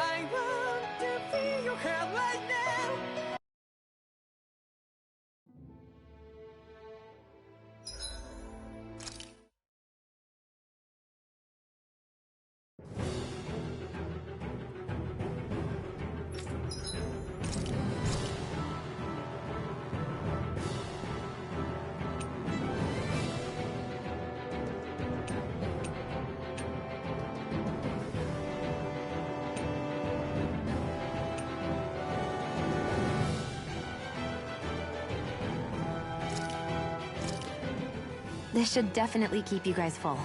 I want to feel your hand right now. This should definitely keep you guys full.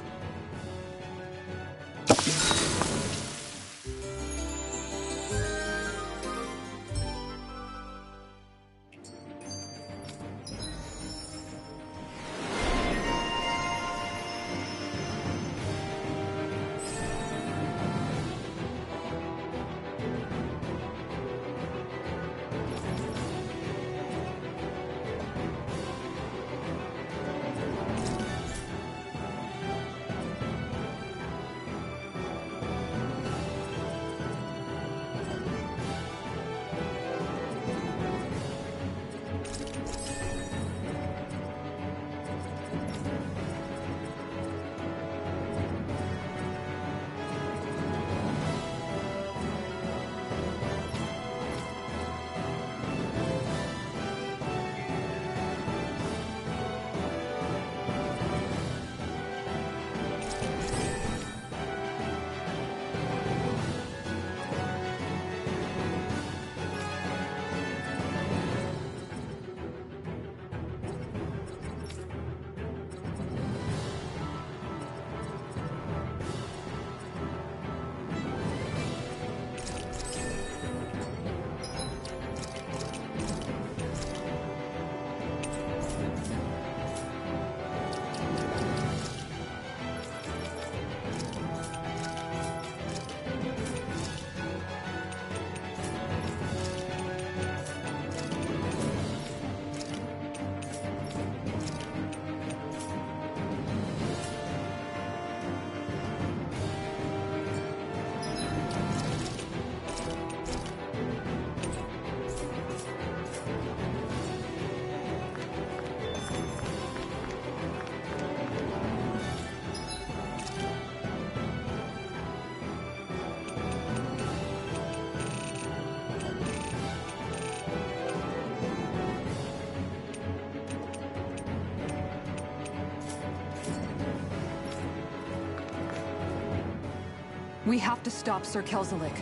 We have to stop Sir Kelzelik.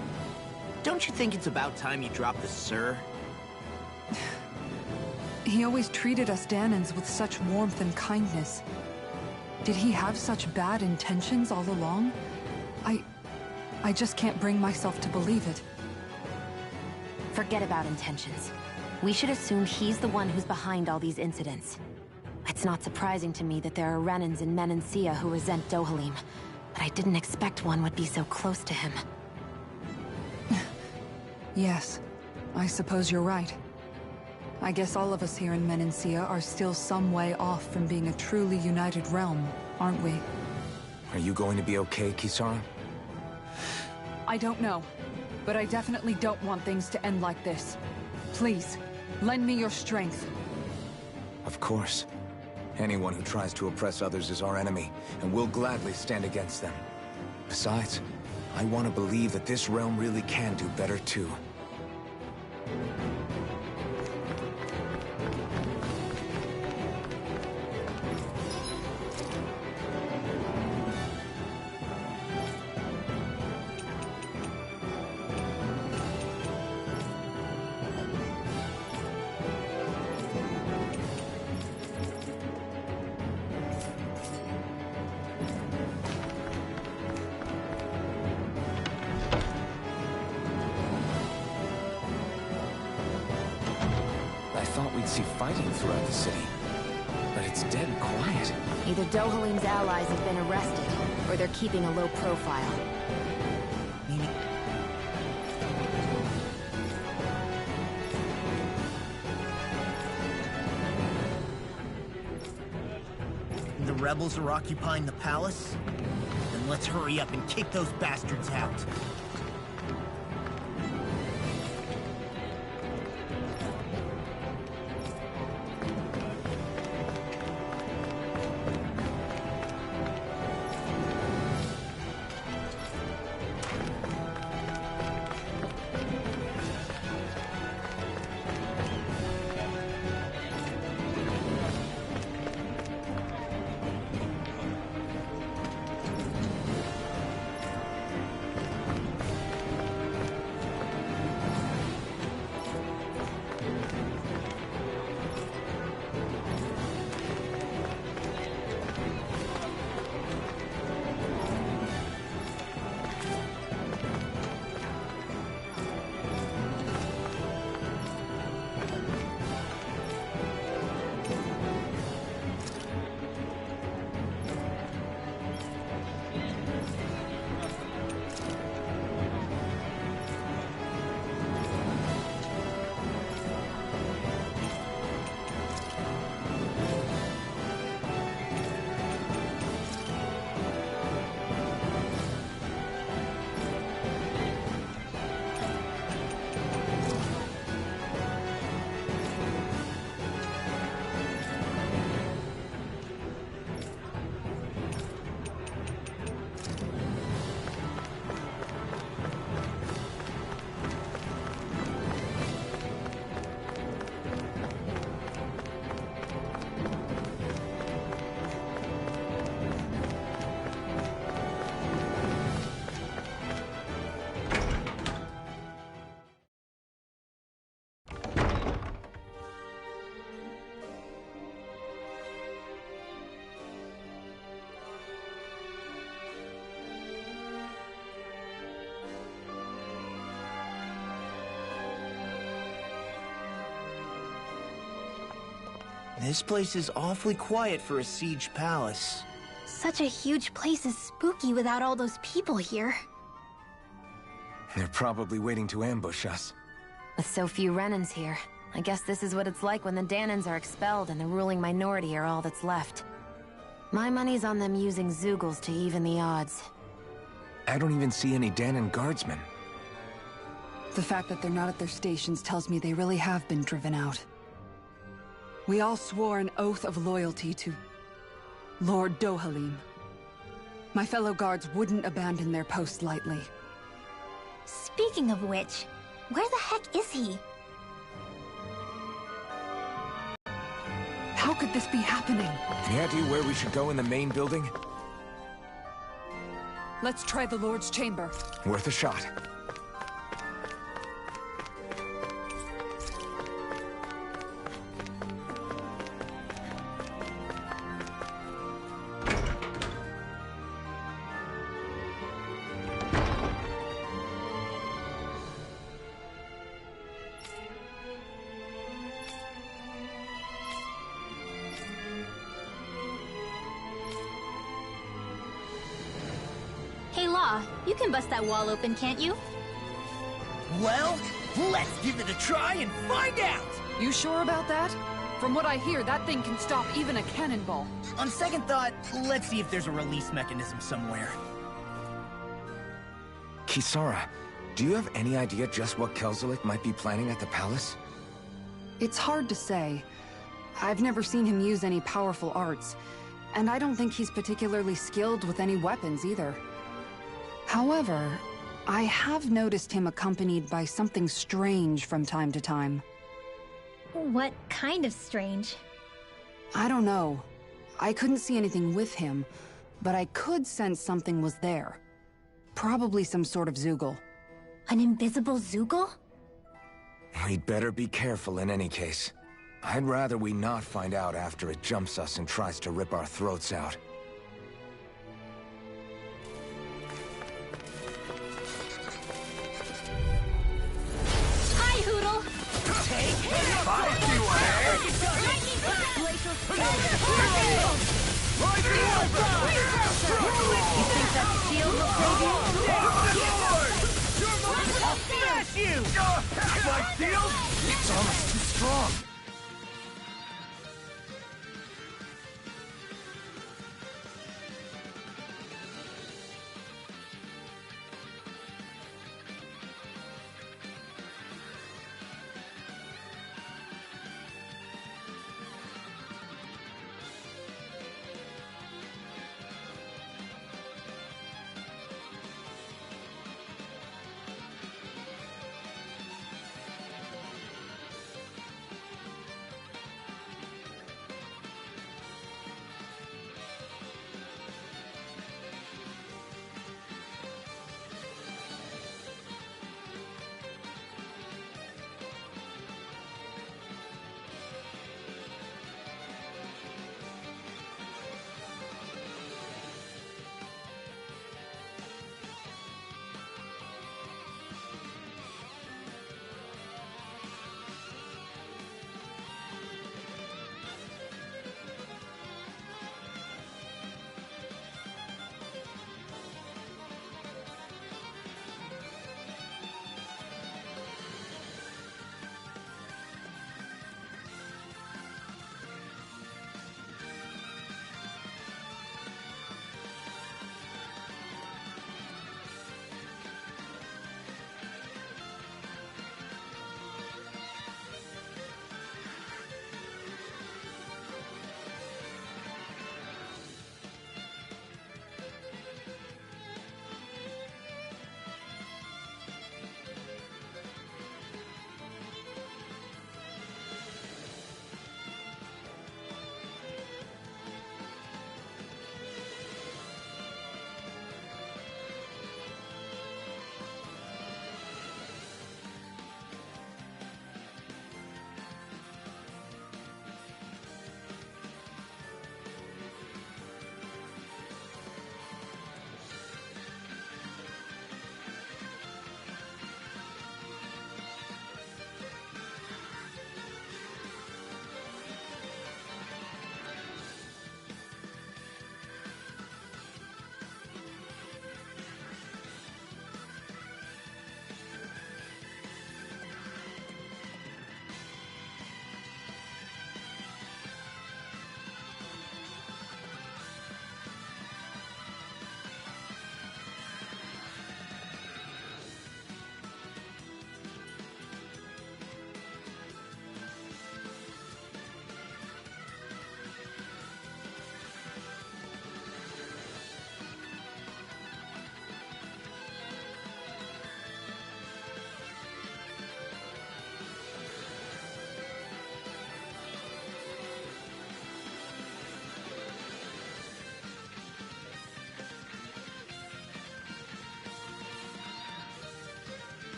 Don't you think it's about time you dropped the sir? He always treated us Danans with such warmth and kindness. Did he have such bad intentions all along? I just can't bring myself to believe it. Forget about intentions. We should assume he's the one who's behind all these incidents. It's not surprising to me that there are Renans in Menancia who resent Dohalim, but I didn't expect one would be so close to him. Yes, I suppose you're right. I guess all of us here in Menancia are still some way off from being a truly united realm, aren't we? Are you going to be okay, Kisara? I don't know, but I definitely don't want things to end like this. Please, lend me your strength. Of course. Anyone who tries to oppress others is our enemy, and we'll gladly stand against them. Besides, I want to believe that this realm really can do better too. I thought we'd see fighting throughout the city, but it's dead quiet. Either Dohalim's allies have been arrested, or they're keeping a low profile. The rebels are occupying the palace? Then let's hurry up and kick those bastards out. This place is awfully quiet for a siege palace. Such a huge place is spooky without all those people here. They're probably waiting to ambush us. With so few Renans here, I guess this is what it's like when the Danans are expelled and the ruling minority are all that's left. My money's on them using Zeugles to even the odds. I don't even see any Danan guardsmen. The fact that they're not at their stations tells me they really have been driven out. We all swore an oath of loyalty to Lord Dohalim. My fellow guards wouldn't abandon their post lightly. Speaking of which, where the heck is he? How could this be happening? Any idea where we should go in the main building? Let's try the Lord's chamber. Worth a shot. Hey Law, you can bust that wall open, can't you? Well, let's give it a try and find out! You sure about that? From what I hear, that thing can stop even a cannonball. On second thought, let's see if there's a release mechanism somewhere. Kisara, do you have any idea just what Kelzelik might be planning at the palace? It's hard to say. I've never seen him use any powerful arts, and I don't think he's particularly skilled with any weapons either. However, I have noticed him accompanied by something strange from time to time. What kind of strange? I don't know. I couldn't see anything with him, but I could sense something was there. Probably some sort of Zeugle. An invisible Zeugle? We'd better be careful in any case. I'd rather we not find out after it jumps us and tries to rip our throats out. Hi, Hoodle! You think that shield will save you? I'll smash you! It's almost too strong.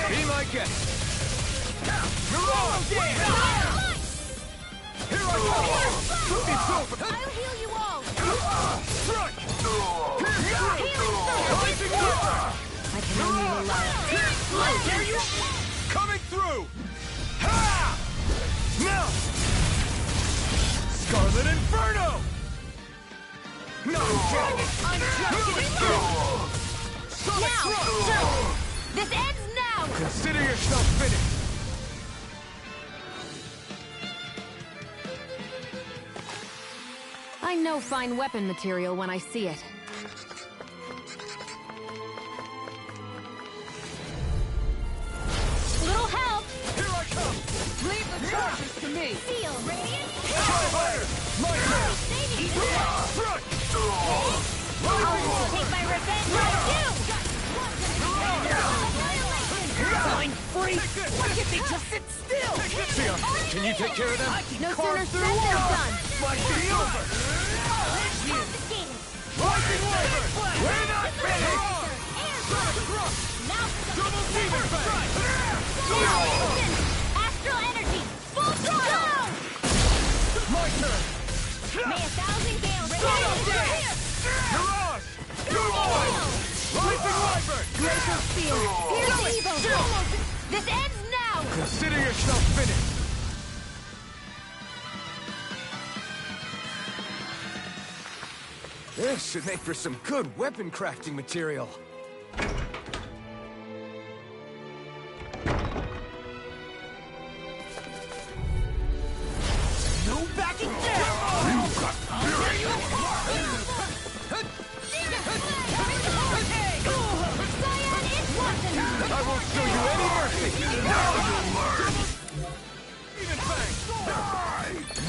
Be my guest! Mirage! Here I go! It's over! I'll heal you all! Strike! I can only rely on... Dare you? Coming through! Ha! Now! Scarlet Inferno! No! Now! This ends now! Consider yourself finished! I know fine weapon material when I see it. Little help! Here I come! Leave the charges to me! Feel radiant! Fire! My turn! Saving Front! I'll take my revenge on you! I'm free! Why can't they just sit still? Sia, can you take care of them? No sooner said than done! Might be over! Confiscated! Lightning Wyvern! We're not finished! Now Double Demon Fang! Astral energy! Full throttle! My turn! May 1,000 gales Mirage! Lightning Wyvern! Glacial Steel! Here's evil! This ends now! Consider yourself finished! This should make for some good weapon crafting material. No backing down! You got I won't show you any mercy! Now you'll learn! Demon Fang!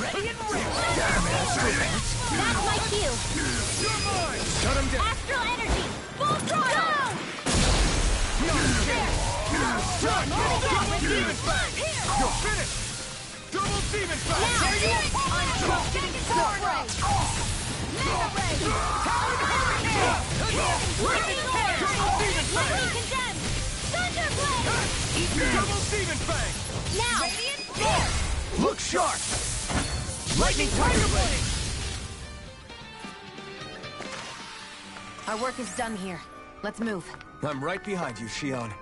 Ready and ready! That's my cue! You're mine! Shut him down! Astral energy! Full throttle! Double Demon Fang! You're finished! Double Demon Fang! There you are! Second sword ray! Mega ray! Lightning orb! Lightning condemned! Thunder blade! Double Demon Fang! Now! There! Look sharp! Lightning Tiger Blade! Our work is done here. Let's move. I'm right behind you, Shion.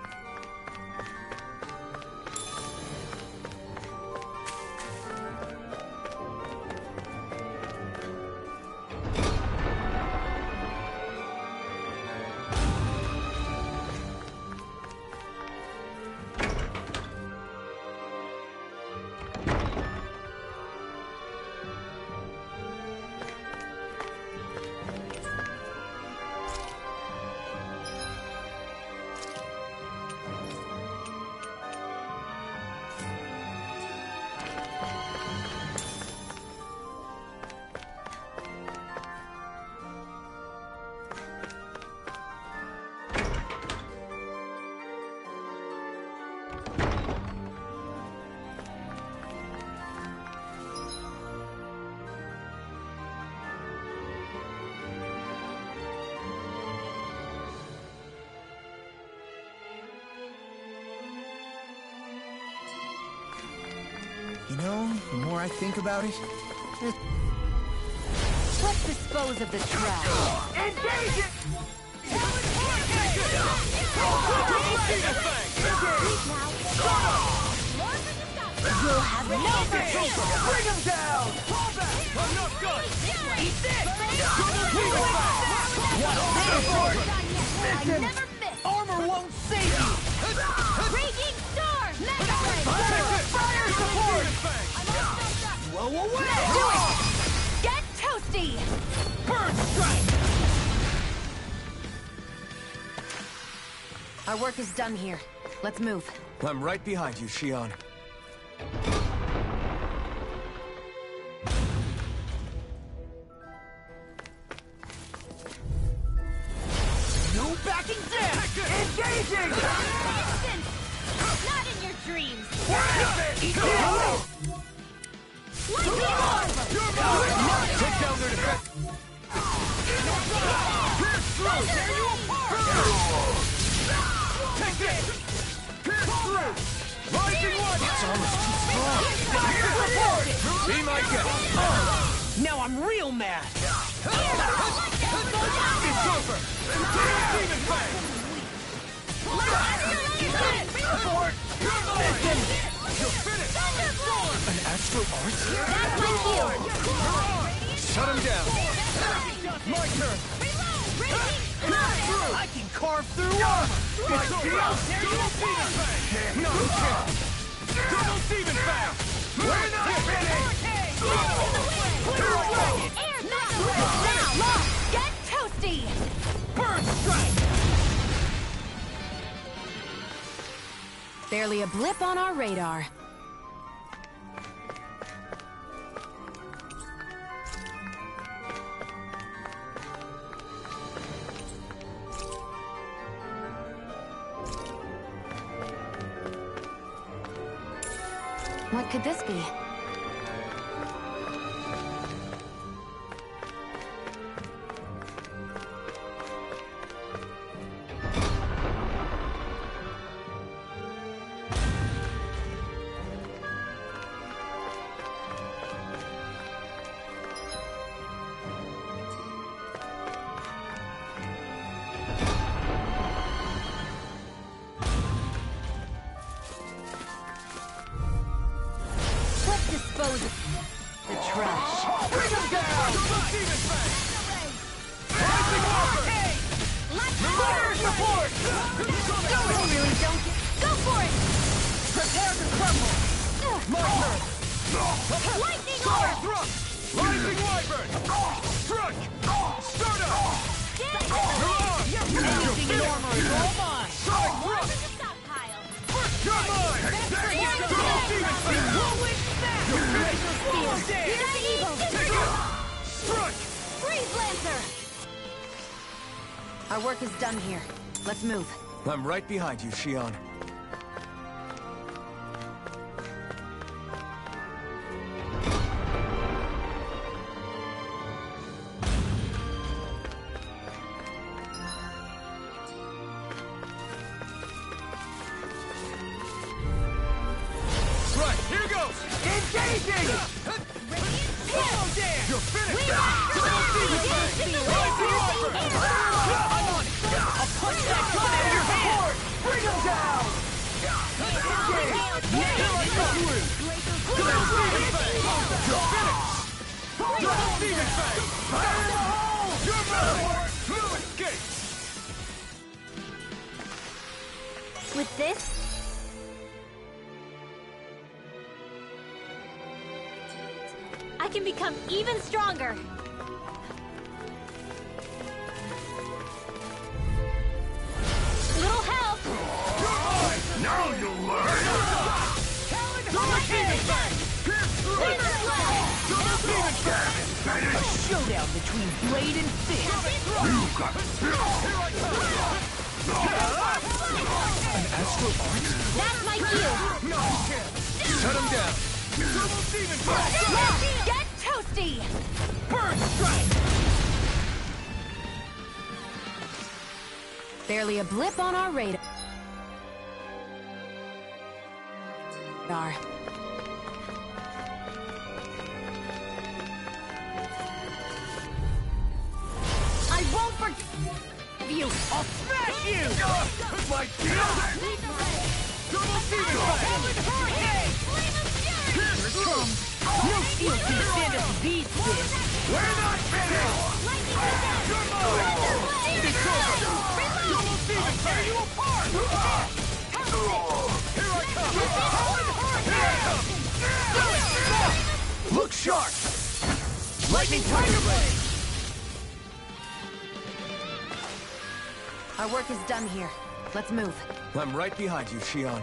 You know, the more I think about it... Let's dispose of the trash. Engage it! You'll have no mercy! Bring him down! I'm not done! Eat this! I never miss! Armor won't save you! Raging storm! Mega ray! Fire support! Whoa, whoa, whoa! Do it! Get toasty! Burn strike! Our work is done here. Let's move. I'm right behind you, Shion. No backing down! Engaging! Not in your dreams! Take down their defense! Pierce through! Take this! Pierce It's almost too strong. Be my guest. Now I'm real mad! It's over! Demon Fang! You're finished! An astral art? That's my cue! Shut him down. My turn! I can carve through armor! Double Demon Fang! No, you can't! Double Demon Fang! We're not finished! Now, Law, get toasty! Burn strike! Barely a blip on our radar. What could this be? Dispose of the trash. Bring him down! Double Demon Fang! Rising Walker! Fire support! Really don't get... Go for it! Prepare to crumble! My turn! Lightning Fire orb! thrust! Rising Wyvern! Struck! Start up! Anything in armor is all mine! Sonic thrust! You're mine! Double Demon Fang! You're finished! Struck! Freeze Lancer! Our work is done here. Let's move. I'm right behind you, Shion. Right, here goes! Engaging! Solo dance! You're finished! Double Demon Fang! Rising Wyvern! I'm on it! I'll punch that gun out of your hand! Bring him down! Double Demon Fang! You're finished! Double Demon Fang! Fire in the hole! You're mine! No escape! With this, I can become even stronger. Little help! Now you'll learn! Double Demon Fang! Pierce through! Double Demon Fang! A showdown between blade and fist! An astral art? That's my cue! No, you can't! Shut him down. Double Demon Fang! Get toasty! Burn strike! Barely a blip on our radar. I won't forgive you! I'll smash you! My deal! Double Demon Fang! Pierce through! No shield can stand up to these fists! We're not finished! You're mine! It's over! Double Demon Fang! You apart! Here I come! Look sharp! Lightning Tiger Blade! Our work is done here. Let's move. I'm right behind you, Shion.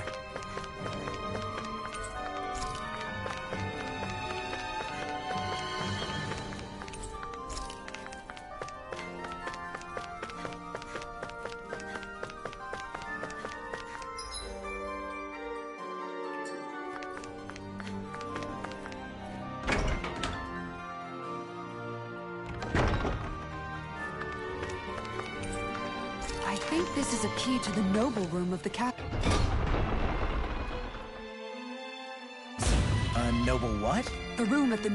I think this is a key to the noble room of the cap. noble what? The room at the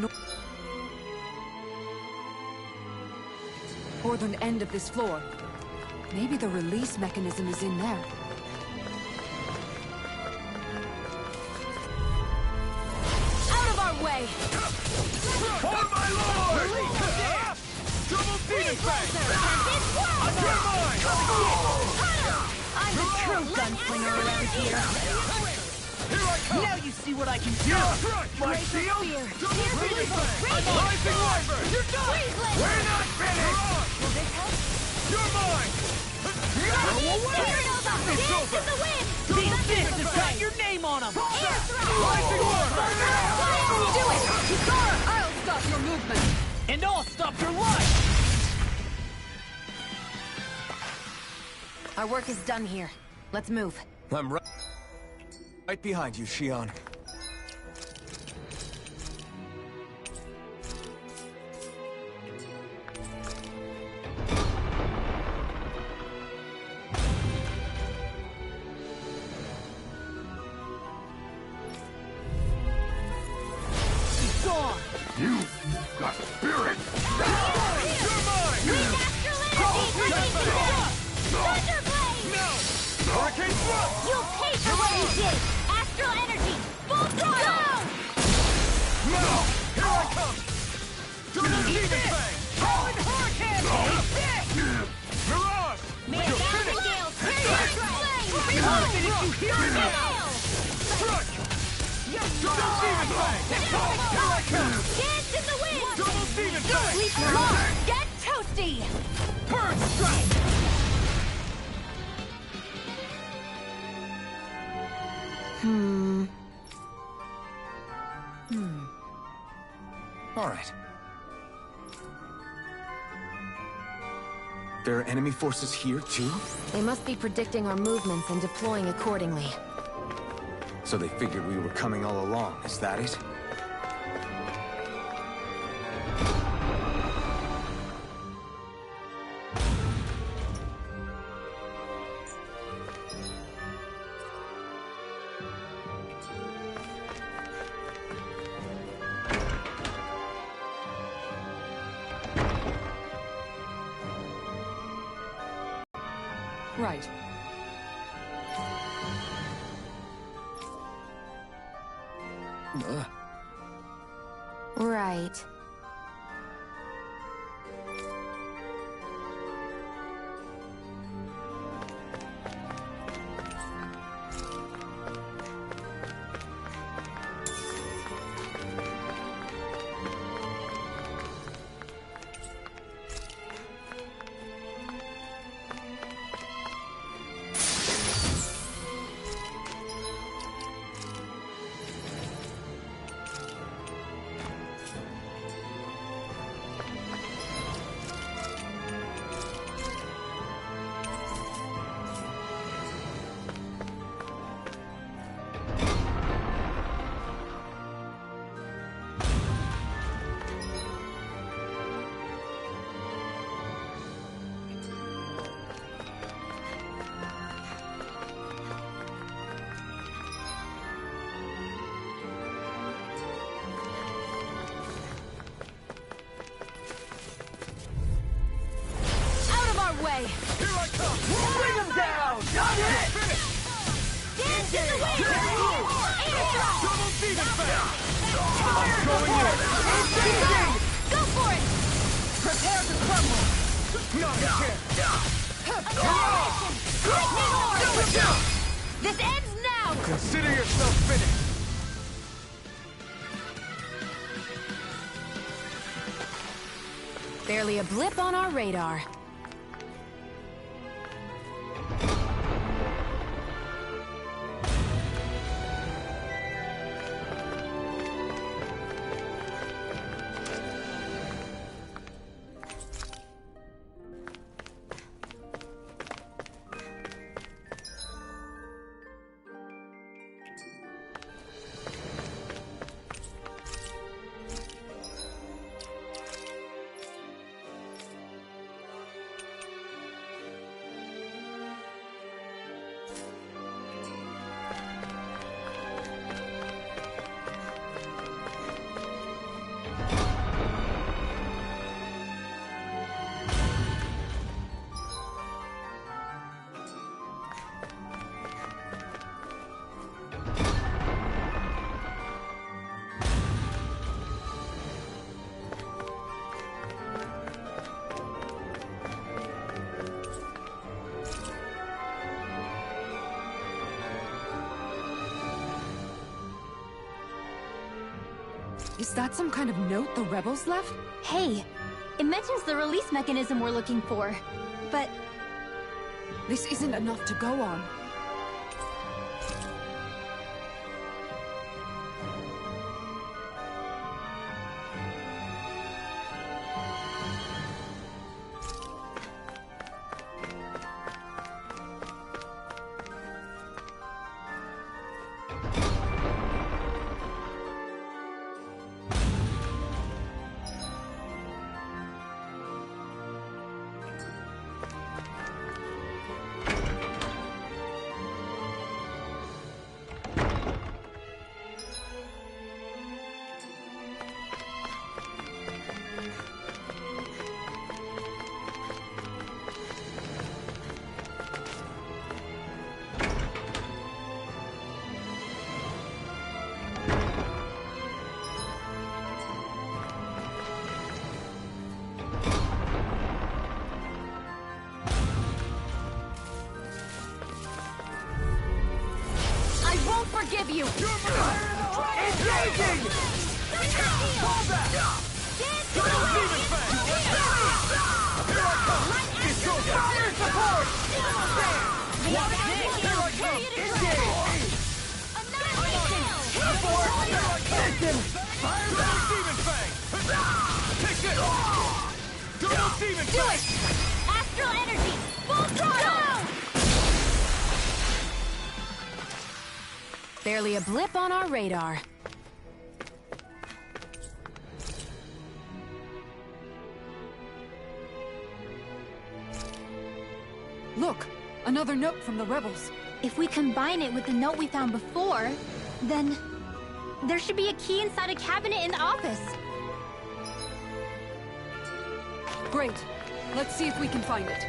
northern end of this floor. Maybe the release mechanism is in there. Out of our way! For my lord! Double demon fang! You're mine! I'm the true gunslinger around here. Here I come! Now you see what I can do! My shield! Release fang! Rising wyvern! You're done! We're not finished! You're mine! It's over! These fists have got your name on them! Rising wyvern! Do it! Kisara, I'll stop your movement! And I'll stop your life! Our work is done here. Let's move. I'm right behind you, Shion. You got spirit! You're mine! No! Hurricane thrust! You'll pay for what you did! Astral energy! Full throttle! No! Here I come! Double demon fang! Calling hurricane! Mirage! You're finished! You hear me? Struck! Double demon fang! Here I come! Dance in the wind! Double demon fang! Leap long! Get toasty! Bird strike! All right. There are enemy forces here, too? They must be predicting our movements and deploying accordingly. So they figured we were coming all along, is that it? Right. Right. Here I come! Bring them down! Done it! Dance in the wind! Double demon fang! I'm going in! Go for it! Prepare to crumble! Not a chance! This ends now! Consider yourself finished! Barely a blip on our radar. Is that some kind of note the rebels left? Hey, it mentions the release mechanism we're looking for. But This isn't enough to go on. Forgive you! Engaging! Fall back! Double demon fang! Here I come! It's over! Fire support! Watch this! Here I come! Engage! Support! Here I come! Double demon fang! Take this! Double demon do fang! it! Astral energy! Full throttle! Barely a blip on our radar. Look! Another note from the rebels. If we combine it with the note we found before, then there should be a key inside a cabinet in the office. Great. Let's see if we can find it.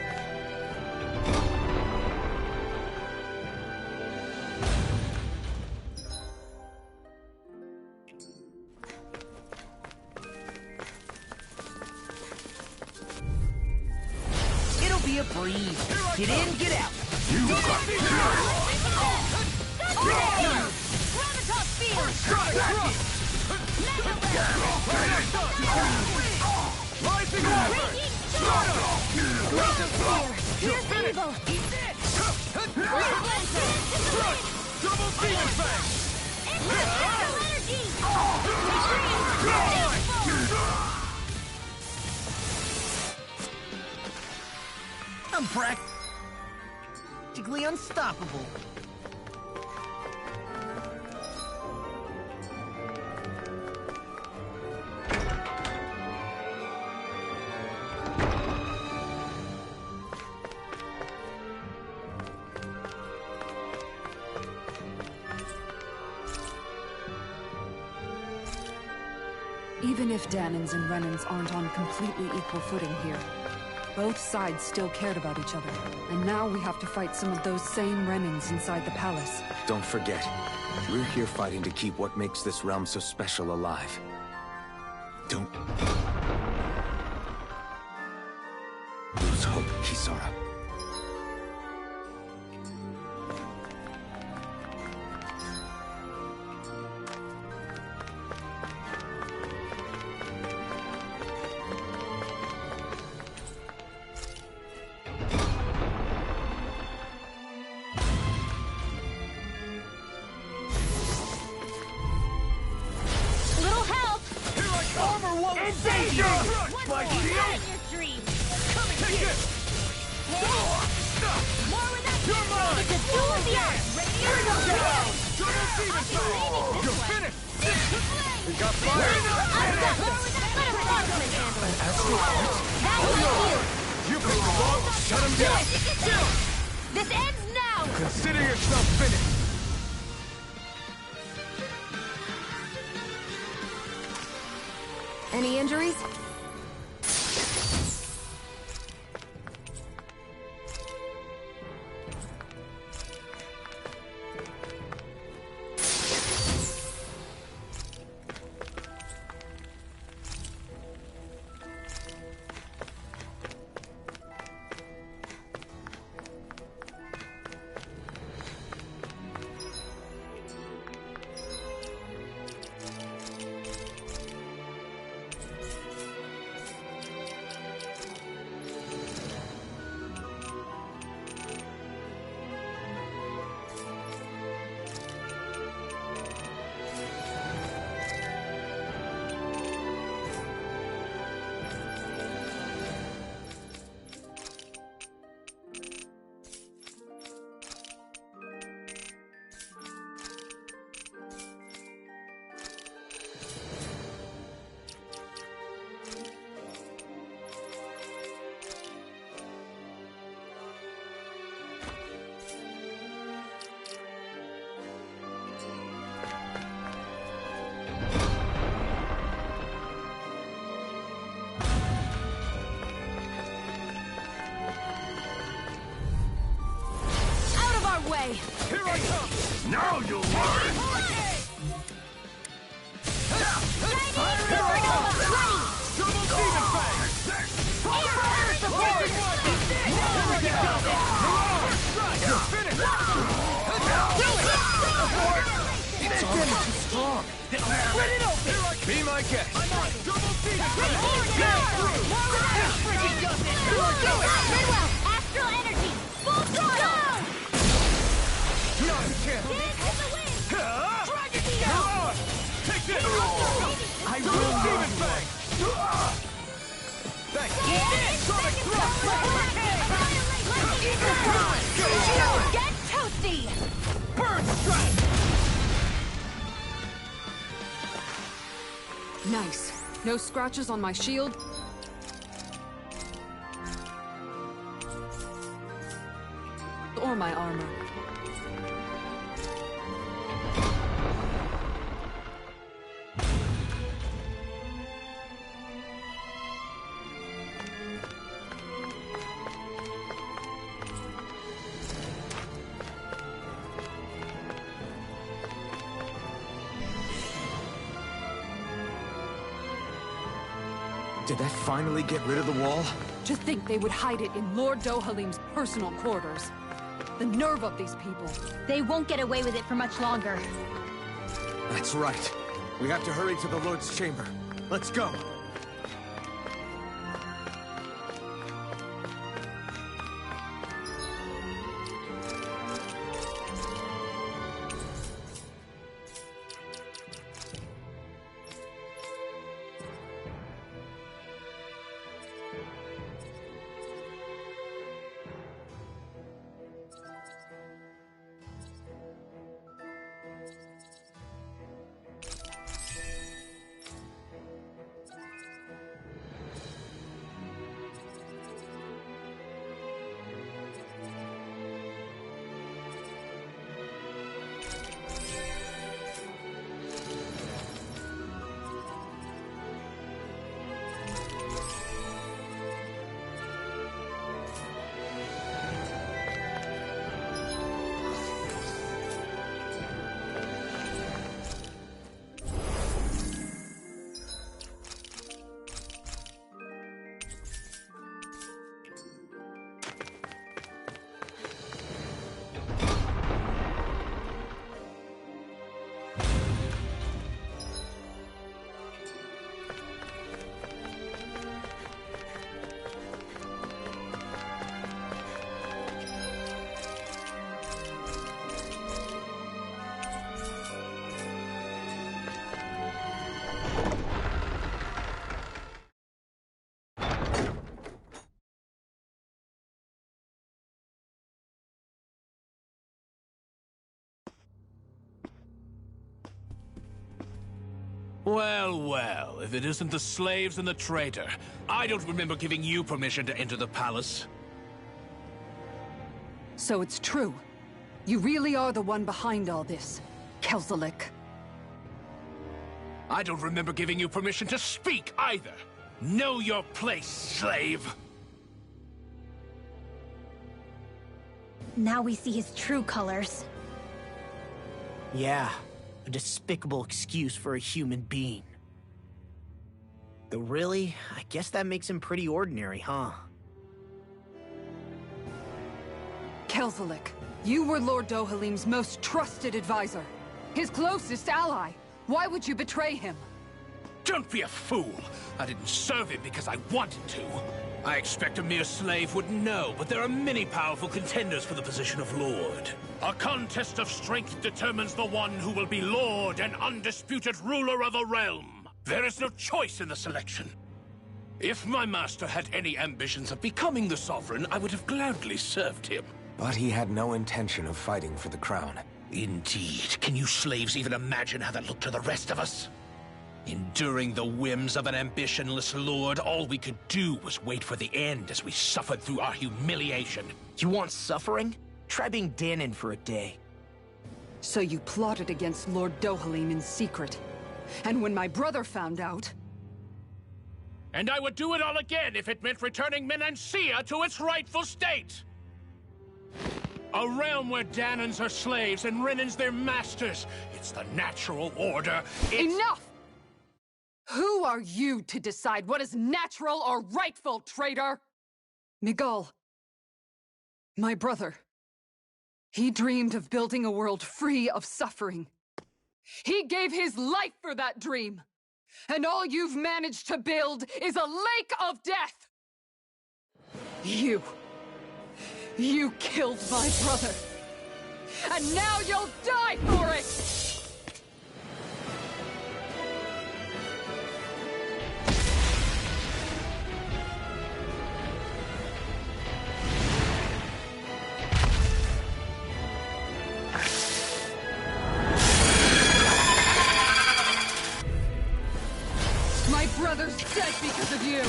It'll be a breeze. Get in, get out. You got me! Gravitas field! Rising Water! Laser spear! Here's evil! Double demon fang! Astral energy! I'm practically unstoppable. Even if Danins and Renans aren't on completely equal footing here, both sides still cared about each other. And now we have to fight some of those same Renans inside the palace. Don't forget, we're here fighting to keep what makes this realm so special alive. Don't lose hope, Kisara. Little help! Armor won't save you! My Get shield! in your dream! Take this! More with that! You're mine! It's a duel of the earth! Double demon fang! You're finished! We got fire! More with that! Let him rifleman handle it! That was you! You picked the wrong! Shut him down! This ends now! Consider yourself finished! Any injuries? Give way! Here I come! Now you'll learn! Double demon fang! Fire support! You're finished! It's already too strong. Split it open! Be my guest. I'm on double demon fang! Midwell, astral energy, full throttle! Not a chance! Dragon Come on! Take this! I Double will demon not. fang! Thanks! Sonic thrust! Get toasty! Burn strike! Nice. No scratches on my shield? Or my armor. Did that finally get rid of the wall? To think they would hide it in Lord Dohalim's personal quarters. The nerve of these people. They won't get away with it for much longer. That's right. We have to hurry to the Lord's chamber. Let's go. Well, well, if it isn't the slaves and the traitor. I don't remember giving you permission to enter the palace. So it's true. You really are the one behind all this, Kelzelik. I don't remember giving you permission to speak either. Know your place, slave. Now we see his true colors. Yeah, a despicable excuse for a human being. Though really, I guess that makes him pretty ordinary, huh? Kelzelik, you were Lord Dohalim's most trusted advisor. His closest ally. Why would you betray him? Don't be a fool. I didn't serve him because I wanted to. I expect a mere slave wouldn't know, but there are many powerful contenders for the position of Lord. A contest of strength determines the one who will be Lord and undisputed ruler of a realm. There is no choice in the selection. If my master had any ambitions of becoming the sovereign, I would have gladly served him. But he had no intention of fighting for the crown. Indeed. Can you slaves even imagine how that looked to the rest of us? Enduring the whims of an ambitionless lord, all we could do was wait for the end as we suffered through our humiliation. You want suffering? Try being Danon for a day. So you plotted against Lord Dohalim in secret. And when my brother found out... And I would do it all again if it meant returning Menancia to its rightful state! A realm where Danans are slaves and Renans their masters. It's the natural order. Enough! Who are you to decide what is natural or rightful, traitor? Miguel. My brother. He dreamed of building a world free of suffering. He gave his life for that dream. And all you've managed to build is a lake of death! You killed my brother. And now you'll die for it! My brother's dead because of you!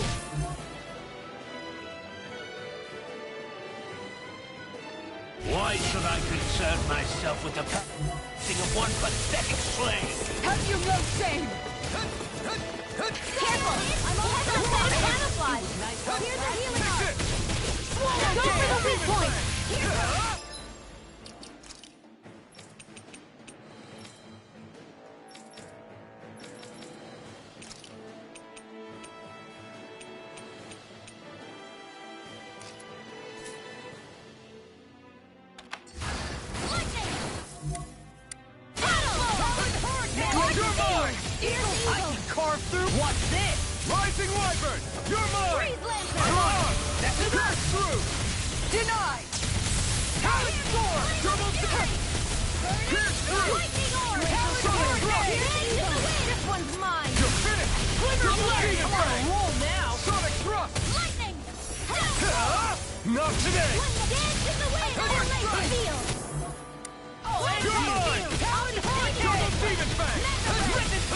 Why should I concern myself with the passing of one pathetic slave? Have you no shame? Careful! I'm almost on the camouflage! Here's a healing arm! Go for the weak point! Carve through. What's this? Rising Wyvern! You're mine! Freeze Lantern! Come on! That's a Pass through! Deny! Talon Sword! Double death! Pierce through! Lightning Orb! Sonic Thrust! This one's mine! You're finished! Double Demon I'm on a Fang! roll now. Sonic Thrust! Lightning! Not today! Dance in the wind! Power Lake Strike! field! You're mine! Double Demon Fang!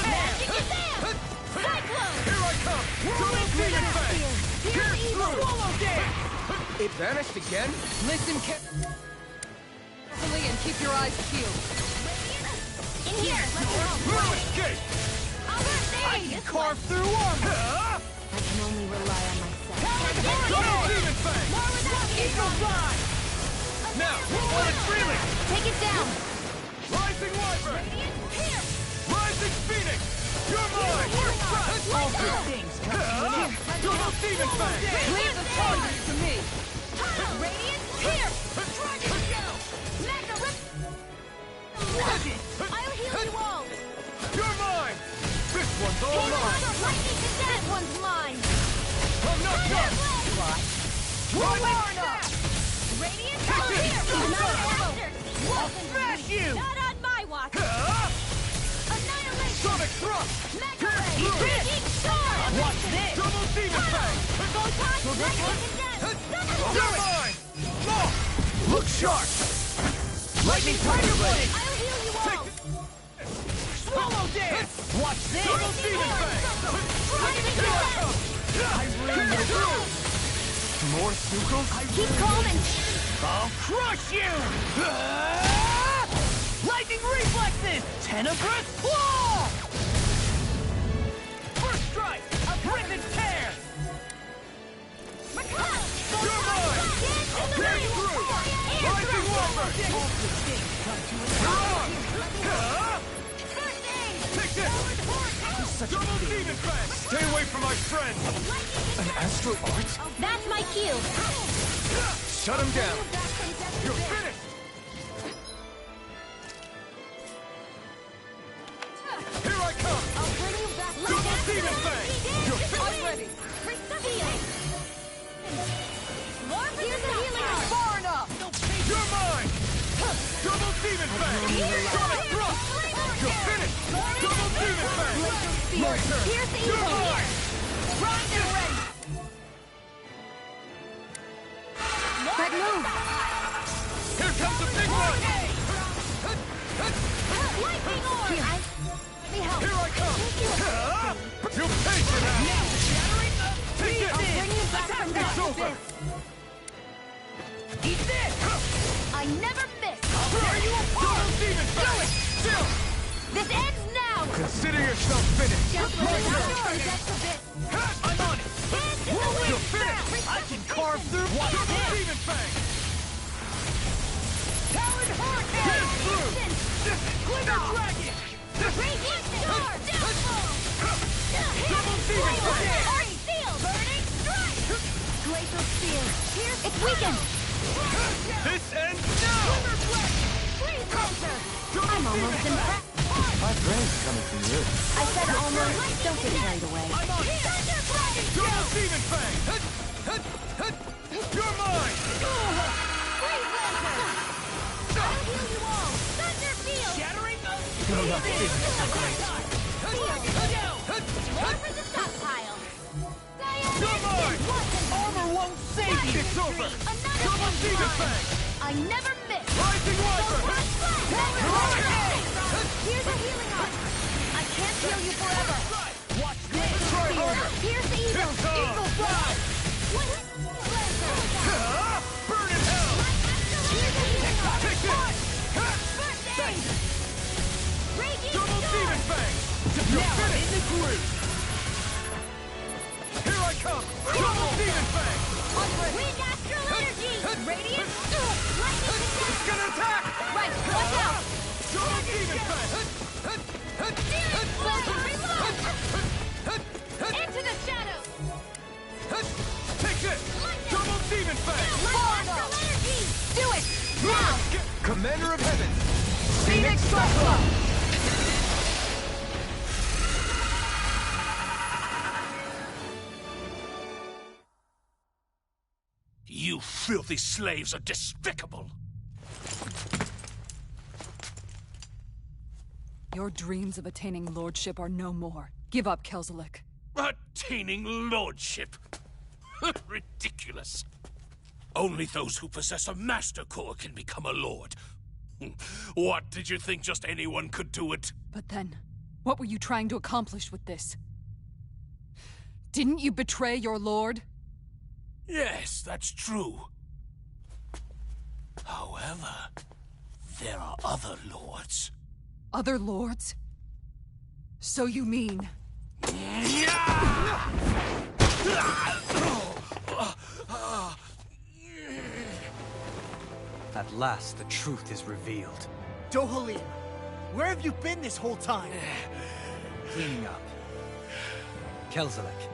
Magic Shazam! Cyclone! Here I come! Double Demon Fang! Pierce through! Swallow dance. It vanished again? Listen carefully and keep your eyes peeled. In here! Let's go! No escape! Carve through armor. I can only rely on myself. Double Demon Fang! More without Eagle Fly. Now, on its reeling! Take it down! Rising Wyvern! Here! Rising Phoenix! You're mine! All good things come to an end. Double Demon Fang! Leave the target to me! Radiant! Here! Dragon Shell! Mega Rip! I'll heal you all! You're mine! This one's all mine! Lightning This one's mine! I'm not done! Warna! Radiant! Here! I'll smash you. Not on my watch! Annihilation! Sonic Thrust! Mega Pierce Ray! through! Big Storm! What's this? Double Demon Fang! Photon! Lightning Condensed! You're mine! Look sharp! Lightning Tiger Blade! I'll heal you all! Swallow dance. What's this? Double Demon Fang! Lightning Here I Condensed! come! I really Pierce through! More Sukos? Keep calm and... I'll crush you! Lightning reflexes! Tenebrous claw! First strike! A rip and tear! You're mine! Pierce through! Rising Wyvern! All good things come to an You're on! First aid! Take this! Double Demon Fang! Stay away from my friend! An astral art? That's my cue! Shut him down! You're finished! Here I come! I'll bring you back like Double that. Demon Fang! You're finished! I'm ready! Here's a healing arm! Far enough! You're mine! Double Demon Fang! Sonic Thrust! You're finished! Double Demon Fang! My turn! Here's the You're evil! mine! Primed and ready! That move! Here comes the big one! Lightning orb! Here, let me help! Here I come! You pay for that! Take I'll this! bring you back from It's that! over! Eat this! I never miss! Tear you apart! Double Demon Fang! Still! This ends now! Consider yourself finished! Just My let turn! that's a bit! I'm on it! Dance in the wind! You're finished! I can carve through. What's Double this? Demon Fang! Glitter Dragon! Radiant Sword! Double Demon Blade! Earth Seal! Burning Strike! Glacial Steel! Pierce! It's weakened! This ends now! Glitter Flex! Freeze Lancer! I'm almost impressed. My praise coming from you. I said almost. Don't get carried away. I'm on it! Thunder Blade! Double Demon Fang! You're mine! Freeze Lancer! I'll heal you all! Thunder Field! Shattering the... More for the stockpile! You're mine! Armor won't save you! It's over! Double Demon Fang! I never miss! Rising Wyvern! Here's a healing art! I can't heal you forever! Watch this! Try harder! Here's the eagle! Eagle Fly! Burn in hell! Here's the healing art! Take this! First aid! Radiant Double Demon Fang! You're finished! In the groove! Here I come! Double Demon Fang! Weak astral energy! Radiant! Lightning attack! It's gonna attack! Right, watch out! Double Demon Fang! Into the shadows! Take this! Double Demon Fang! Astral energy! Do it! Now! Commander of Heaven! Phoenix Cyclone! You filthy slaves are despicable! Your dreams of attaining lordship are no more. Give up, Kelzelik. Attaining lordship? Ridiculous. Only those who possess a master core can become a lord. What, did you think just anyone could do it? But then, what were you trying to accomplish with this? Didn't you betray your lord? Yes, that's true. However, there are other lords. Other lords? So you mean... At last, the truth is revealed. Dohalim, where have you been this whole time? Cleaning up. Kelzelik,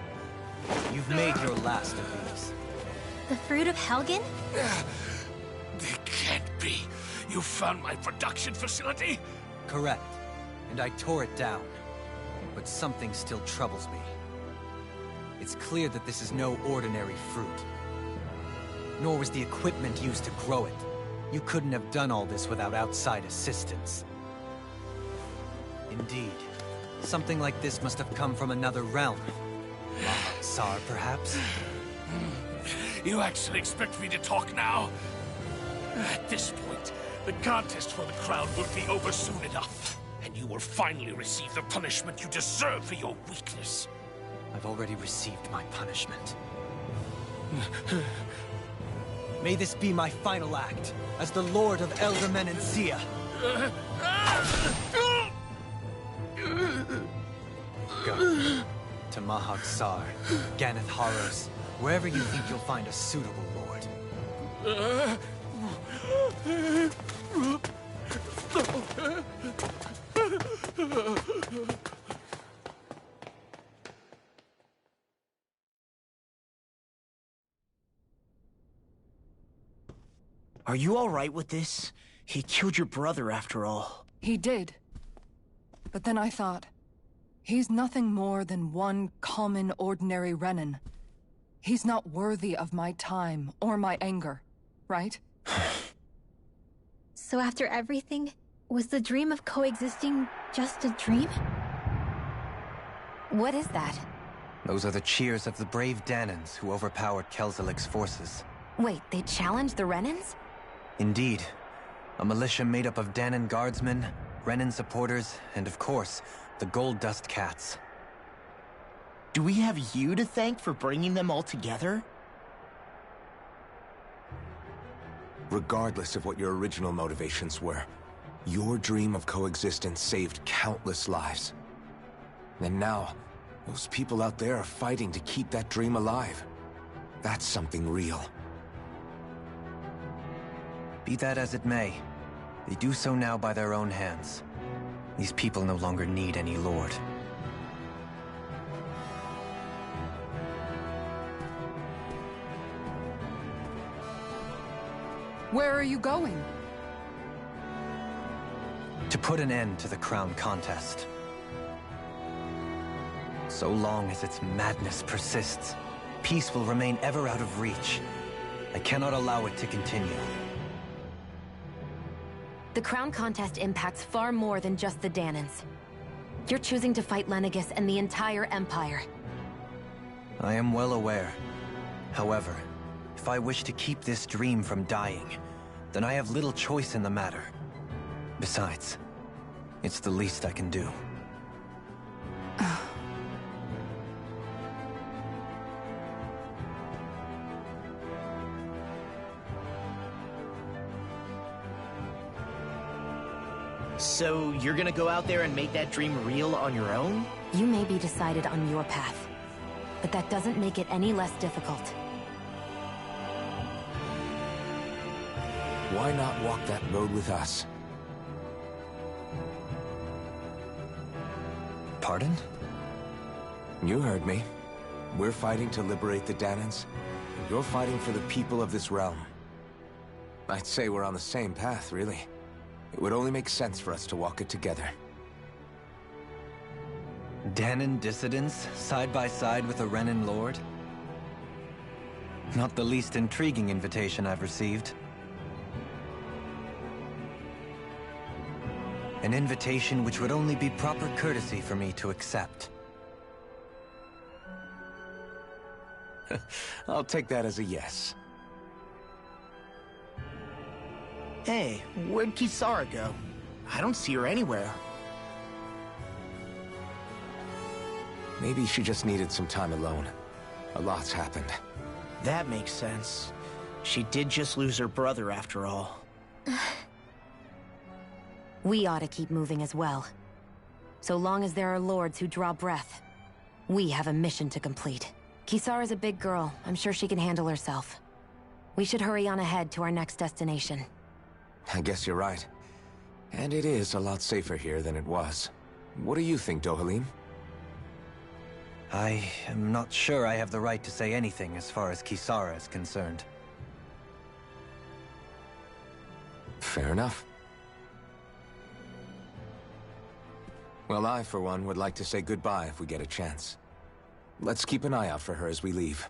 you've made your last of these. The fruit of Helgen? It can't be. You found my production facility? Correct. And I tore it down. But something still troubles me. It's clear that this is no ordinary fruit. Nor was the equipment used to grow it. You couldn't have done all this without outside assistance. Indeed. Something like this must have come from another realm. Tsar, perhaps? You actually expect me to talk now? At this point, the contest for the crown will be over soon enough. And you will finally receive the punishment you deserve for your weakness. I've already received my punishment. May this be my final act, as the Lord of Elder Menancia. Go. To Mahag Sar, Ganeth Haros, wherever you think you'll find a suitable lord. Are you all right with this? He killed your brother after all. He did. But then I thought, he's nothing more than one common, ordinary Renin. He's not worthy of my time or my anger, right? So after everything, was the dream of coexisting just a dream? What is that? Those are the cheers of the brave Danans who overpowered Kelzelik's forces. Wait, they challenged the Renans? Indeed. A militia made up of Danan guardsmen, Renin supporters, and of course, the Gold Dust Cats. Do we have you to thank for bringing them all together? Regardless of what your original motivations were, your dream of coexistence saved countless lives. And now, those people out there are fighting to keep that dream alive. That's something real. Be that as it may, They do so now by their own hands. These people no longer need any lord. Where are you going? To put an end to the crown contest. So long as its madness persists, peace will remain ever out of reach. I cannot allow it to continue. The crown contest impacts far more than just the Danans. You're choosing to fight Lenegis and the entire Empire. I am well aware. However, if I wish to keep this dream from dying, then I have little choice in the matter. Besides, it's the least I can do. So, you're gonna go out there and make that dream real on your own? You may be decided on your path, but that doesn't make it any less difficult. Why not walk that road with us? Pardon? You heard me. We're fighting to liberate the Danans, and you're fighting for the people of this realm. I'd say we're on the same path, really. It would only make sense for us to walk it together. Danan dissidents, side by side with a Renan lord? Not the least intriguing invitation I've received. An invitation which would only be proper courtesy for me to accept. I'll take that as a yes. Hey, where'd Kisara go? I don't see her anywhere. Maybe she just needed some time alone. A lot's happened. That makes sense. She did just lose her brother after all. We ought to keep moving as well. So long as there are lords who draw breath, we have a mission to complete. Kisara's a big girl. I'm sure she can handle herself. We should hurry on ahead to our next destination. I guess you're right. And it is a lot safer here than it was. What do you think, Dohalim? I am not sure I have the right to say anything as far as Kisara is concerned. Fair enough. Well, I, for one, would like to say goodbye if we get a chance. Let's keep an eye out for her as we leave.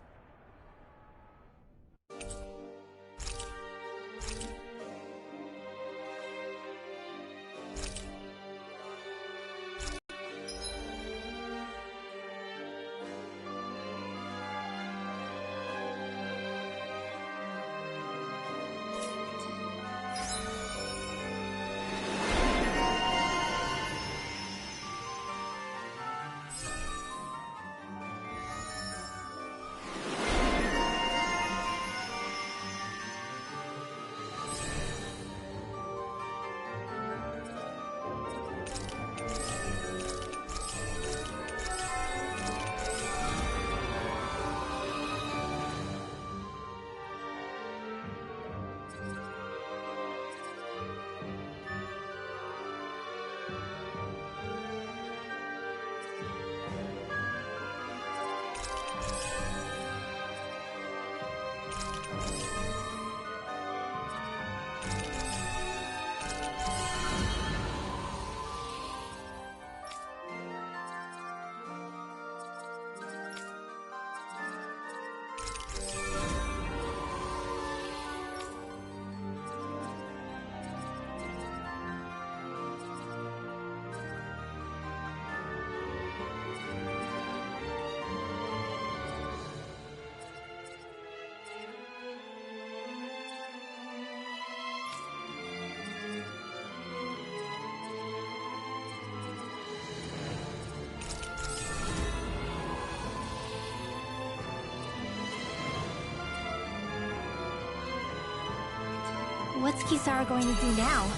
What's Kisara going to do now?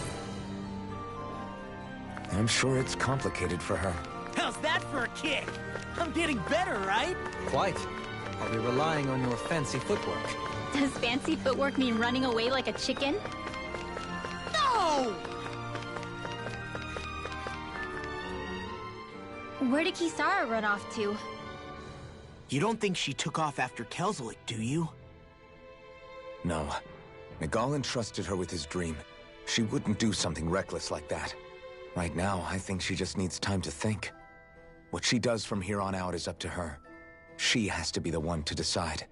I'm sure it's complicated for her. How's that for a kick? I'm getting better, right? Quite. I'll be relying on your fancy footwork. Does fancy footwork mean running away like a chicken? No! No! Where did Kisara run off to? You don't think she took off after Kelzelik, do you? No. Nagal entrusted her with his dream. She wouldn't do something reckless like that. Right now, I think she just needs time to think. What she does from here on out is up to her. She has to be the one to decide.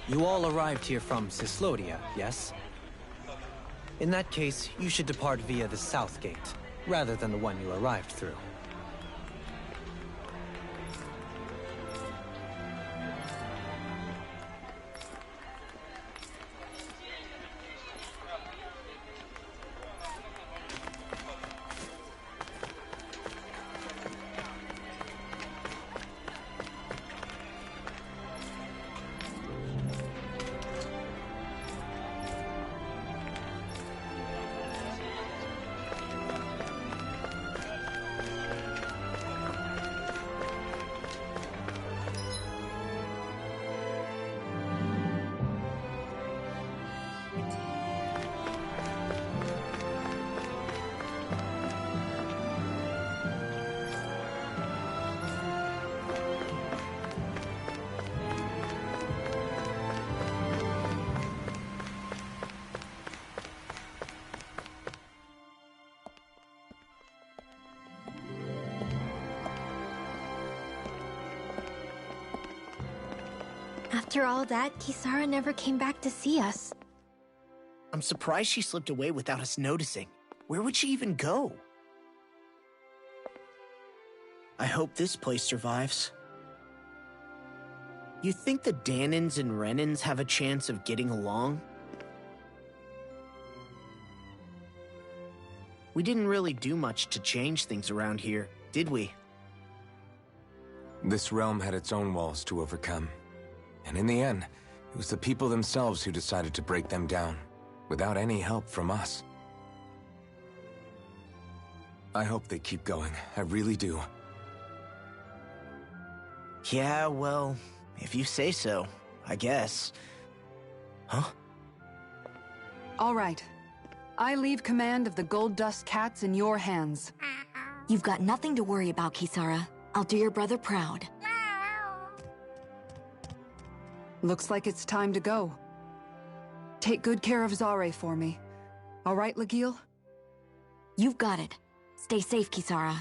You all arrived here from Cislodia, yes? In that case, you should depart via the south gate, rather than the one you arrived through. After all that, Kisara never came back to see us. I'm surprised she slipped away without us noticing. Where would she even go? I hope this place survives. You think the Danins and Renins have a chance of getting along? We didn't really do much to change things around here, did we? This realm had its own walls to overcome. And in the end, it was the people themselves who decided to break them down, without any help from us. I hope they keep going. I really do. Yeah, well, if you say so, I guess. Huh? All right. I leave command of the Gold Dust Cats in your hands. You've got nothing to worry about, Kisara. I'll do your brother proud. Looks like it's time to go. Take good care of Zare for me. All right, Legil? You've got it. Stay safe, Kisara.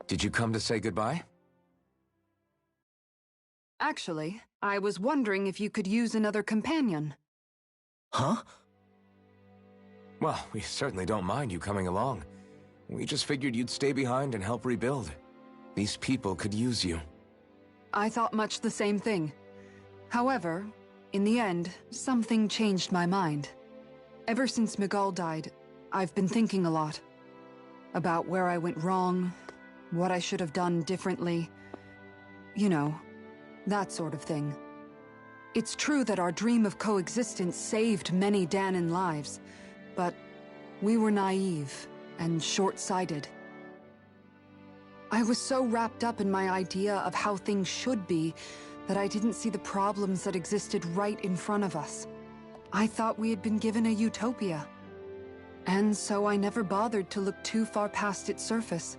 Did you come to say goodbye? Actually, I was wondering if you could use another companion. Huh? Well, we certainly don't mind you coming along. We just figured you'd stay behind and help rebuild. These people could use you. I thought much the same thing. However, in the end, something changed my mind. Ever since Miguel died, I've been thinking a lot. About where I went wrong, what I should have done differently. You know, that sort of thing. It's true that our dream of coexistence saved many Danin lives, but we were naive and short-sighted. I was so wrapped up in my idea of how things should be that I didn't see the problems that existed right in front of us. I thought we had been given a utopia. And so I never bothered to look too far past its surface.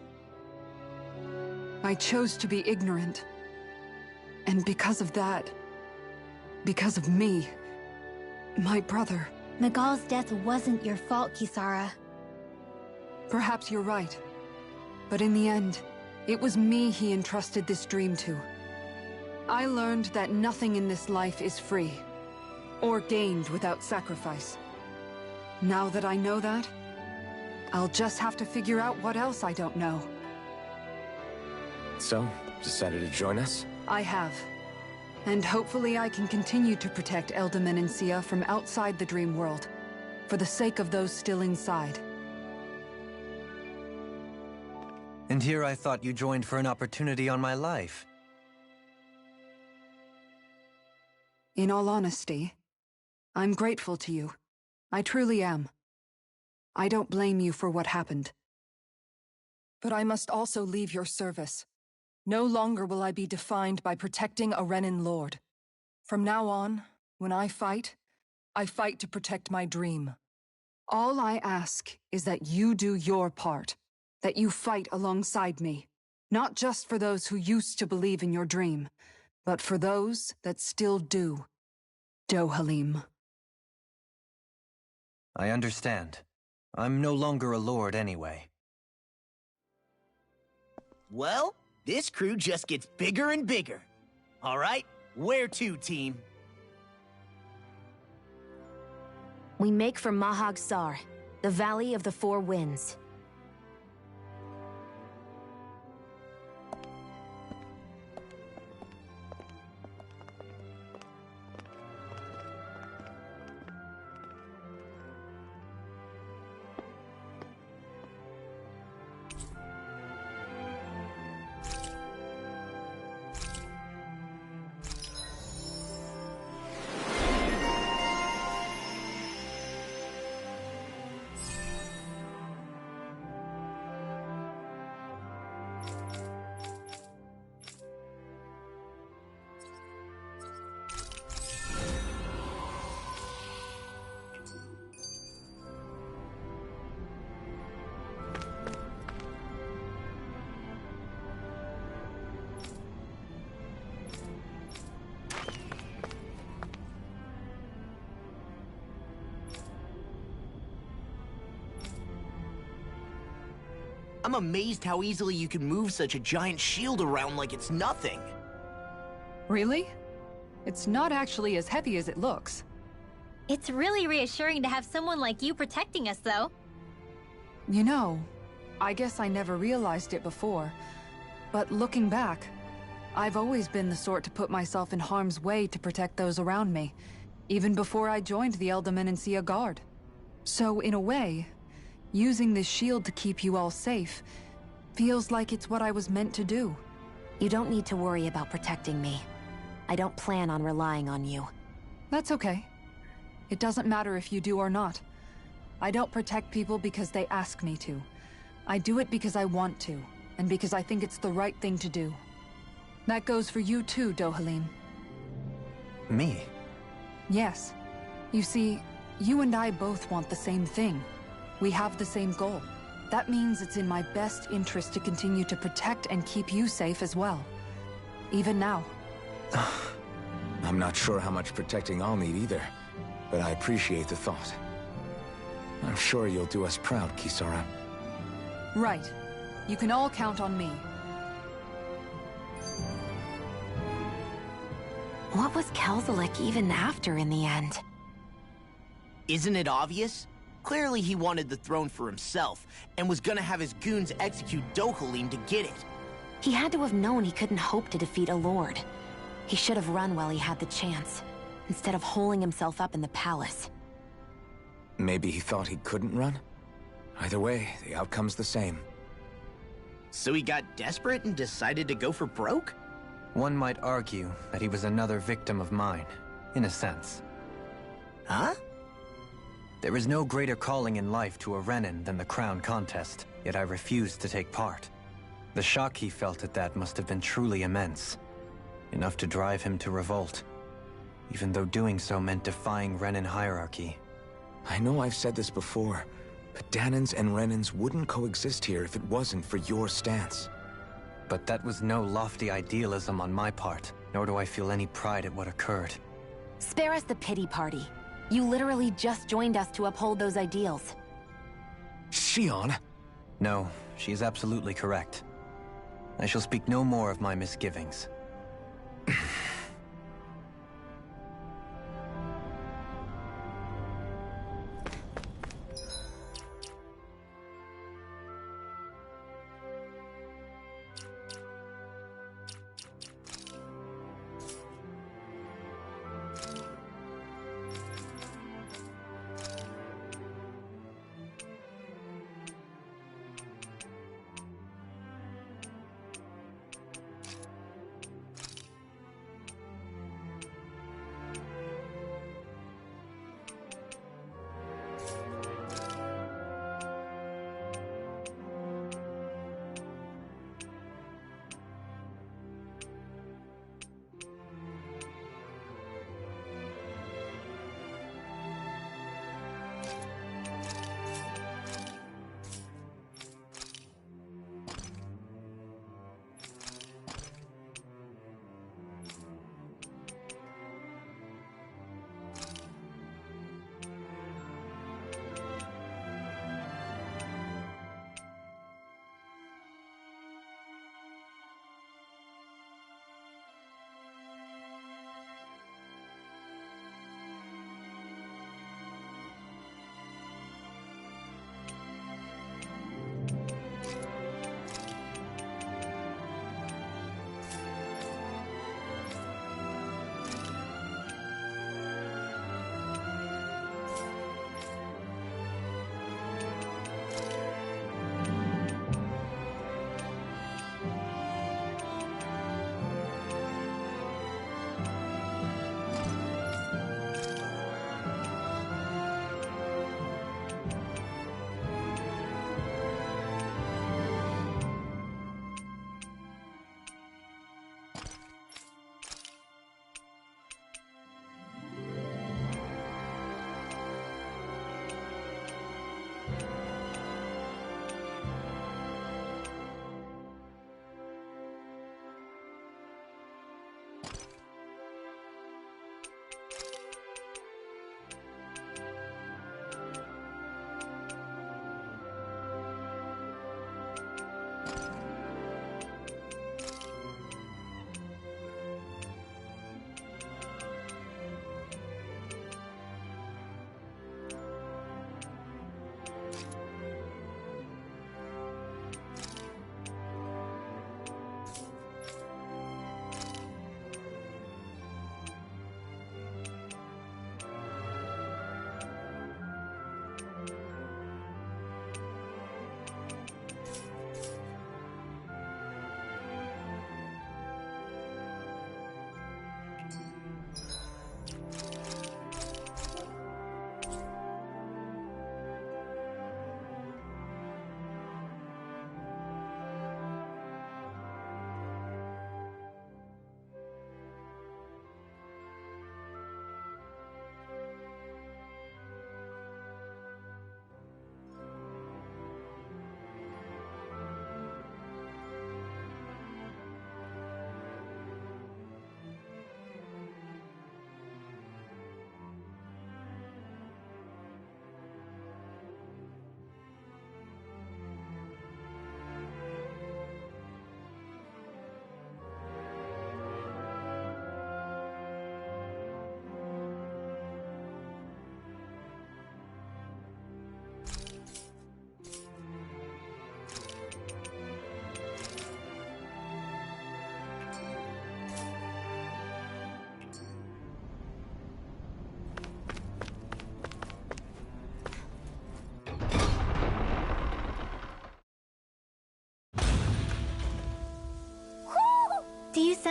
I chose to be ignorant. And because of that, because of me, my brother... Miguel's death wasn't your fault, Kisara. Perhaps you're right. But in the end, it was me he entrusted this dream to. I learned that nothing in this life is free, or gained without sacrifice. Now that I know that, I'll just have to figure out what else I don't know. So, decided to join us? I have. And hopefully I can continue to protect Elda Menancia from outside the dream world, for the sake of those still inside. And here I thought you joined for an opportunity on my life. In all honesty, I'm grateful to you. I truly am. I don't blame you for what happened. But I must also leave your service. No longer will I be defined by protecting a Renin lord. From now on, when I fight to protect my dream. All I ask is that you do your part, that you fight alongside me, not just for those who used to believe in your dream, but for those that still do. Dohalim. I understand. I'm no longer a lord anyway. Well, this crew just gets bigger and bigger. All right, where to, team? We make for Mahag Sar, the Valley of the Four Winds. I'm amazed how easily you can move such a giant shield around like it's nothing. Really? It's not actually as heavy as it looks. It's really reassuring to have someone like you protecting us, though. You know, I guess I never realized it before, but looking back, I've always been the sort to put myself in harm's way to protect those around me, even before I joined the Menancia Guard. So, in a way, using this shield to keep you all safe feels like it's what I was meant to do. You don't need to worry about protecting me. I don't plan on relying on you. That's okay. It doesn't matter if you do or not. I don't protect people because they ask me to. I do it because I want to, and because I think it's the right thing to do. That goes for you too, Dohalim. Me? Yes. You see, you and I both want the same thing. We have the same goal. That means it's in my best interest to continue to protect and keep you safe as well. Even now. I'm not sure how much protecting I'll need either, but I appreciate the thought. I'm sure you'll do us proud, Kisara. Right. You can all count on me. What was Kelzelik even after in the end? Isn't it obvious? Clearly he wanted the throne for himself, and was gonna have his goons execute Dohalim to get it. He had to have known he couldn't hope to defeat a lord. He should have run while he had the chance, instead of holding himself up in the palace. Maybe he thought he couldn't run? Either way, the outcome's the same. So he got desperate and decided to go for broke? One might argue that he was another victim of mine, in a sense. Huh? There is no greater calling in life to a Renin than the crown contest, yet I refused to take part. The shock he felt at that must have been truly immense. Enough to drive him to revolt, even though doing so meant defying Renin hierarchy. I know I've said this before, but Danans and Renins wouldn't coexist here if it wasn't for your stance. But that was no lofty idealism on my part, nor do I feel any pride at what occurred. Spare us the pity party. You literally just joined us to uphold those ideals. Shion? No, she is absolutely correct. I shall speak no more of my misgivings.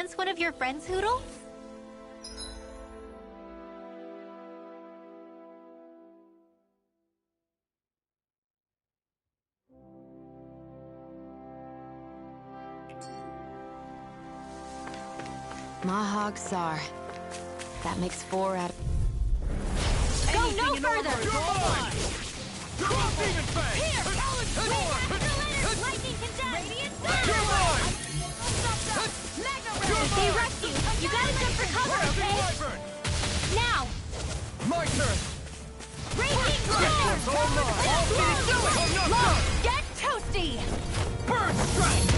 once one of your friends, Hoodle? Mahog Sar. That makes 4 out of... Go no further! Drop Demon Fang! Here! Lightning condemned! Radiant You're mine! If they rush you, you gotta jump for cover, okay? Wyvern! Now! My turn! Raging Storm! Get toasty! Bird Strike!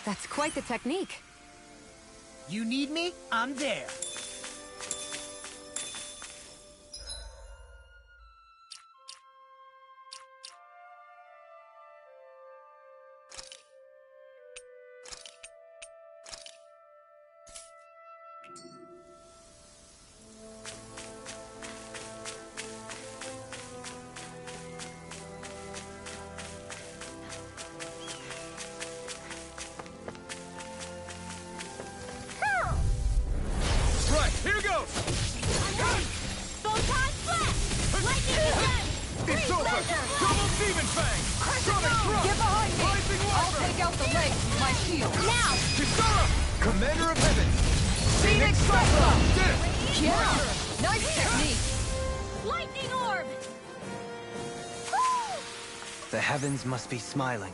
That's quite the technique. You need me? I'm there. Right, here goes! Photon Flash! Lightning condemned! It's over! Double Demon Fang! Sonic Thrust! Get behind me! Rising I'll Wyvern! take out the legs with my shield. Now! Kisara! Commander of Heaven! Phoenix Cyclone! Did it! Yeah! Nice technique! Lightning Orb! The heavens must be smiling.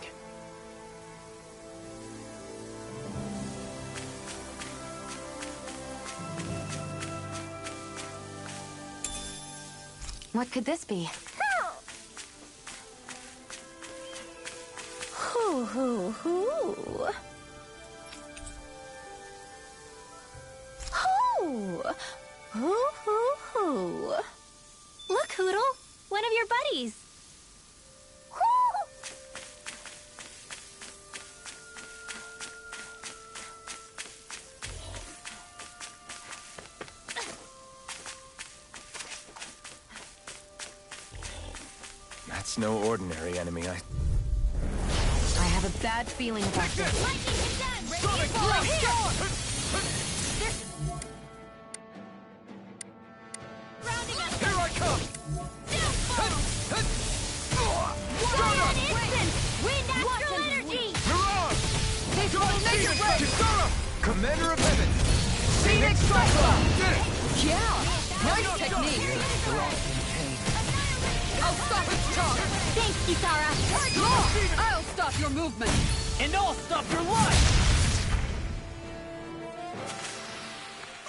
What could this be? Hoo hoo hoo. Hoo! Hoo hoo hoo. Look, Hoodle! One of your buddies. Hoo! That's no ordinary enemy. I have a bad feeling about this. Lightning condemned! Sonic Radiant Thrust! Rounding us! Here I come! Giant instant! Wind astral energy! Mirage! Double Demon Fang! Kisara! Commander of Heaven! Phoenix Cyclone! Did it! Yeah! Nice technique! I'll stop its charge! Thanks, Kisara! I'll stop your movement! And I'll stop your life!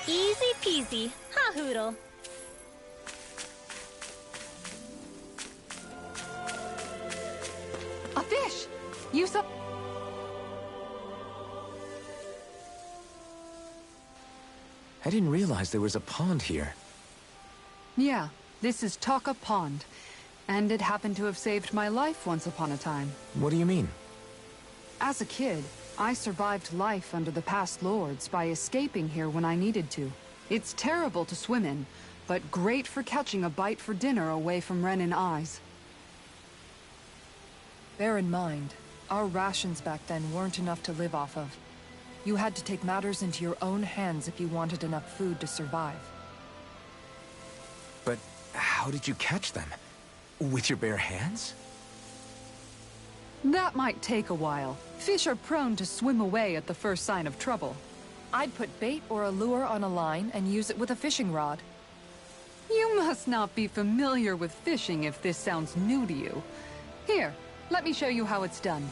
Easy peasy, huh, Hoodle? A fish! You saw... I didn't realize there was a pond here. Yeah, this is Taka Pond. And it happened to have saved my life once upon a time. What do you mean? As a kid, I survived life under the past lords by escaping here when I needed to. It's terrible to swim in, but great for catching a bite for dinner away from Ren and eyes. Bear in mind, our rations back then weren't enough to live off of. You had to take matters into your own hands if you wanted enough food to survive. But how did you catch them? With your bare hands? That might take a while. Fish are prone to swim away at the first sign of trouble. I'd put bait or a lure on a line and use it with a fishing rod. You must not be familiar with fishing if this sounds new to you. Here, let me show you how it's done.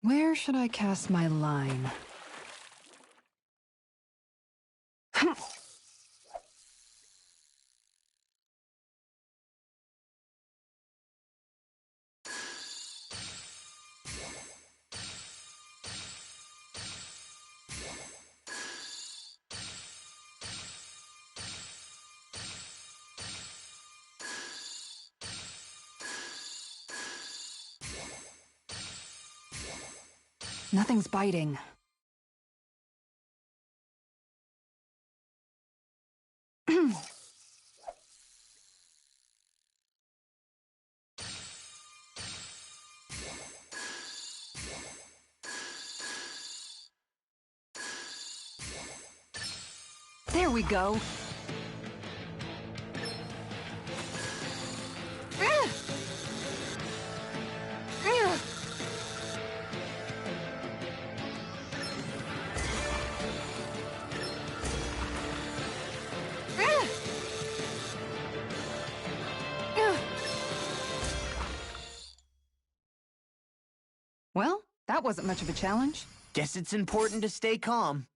Where should I cast my line? Nothing's biting. There we go. Well, that wasn't much of a challenge. Guess it's important to stay calm.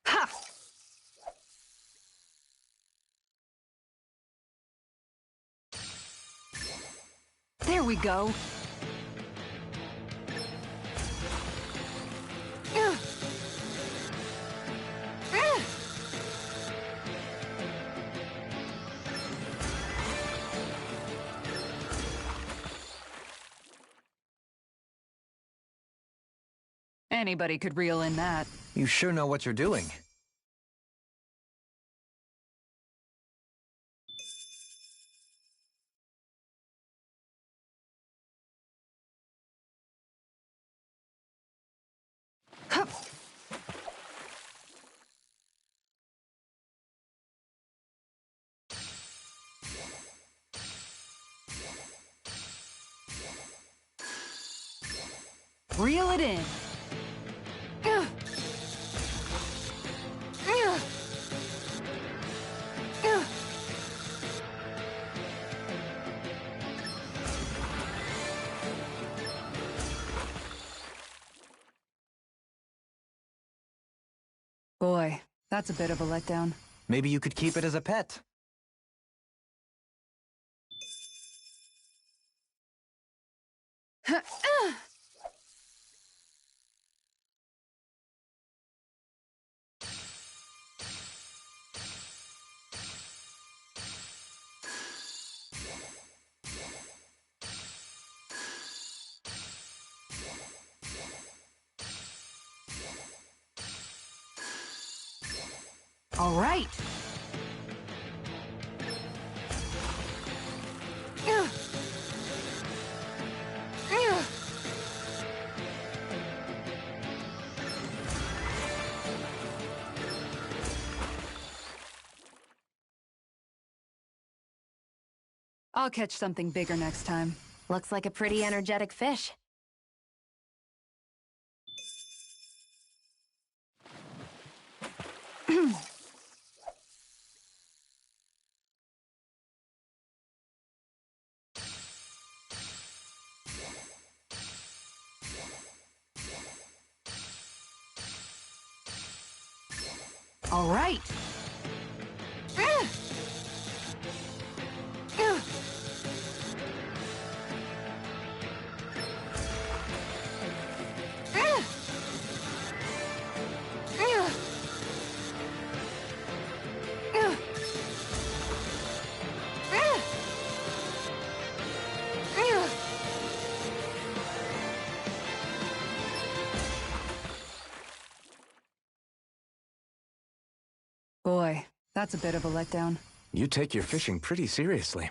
Ha! There we go. Anybody could reel in that. You sure know what you're doing. Hup. Reel it in. Boy, that's a bit of a letdown. Maybe you could keep it as a pet. All right. I'll catch something bigger next time. Looks like a pretty energetic fish. All right. Boy, that's a bit of a letdown. You take your fishing pretty seriously.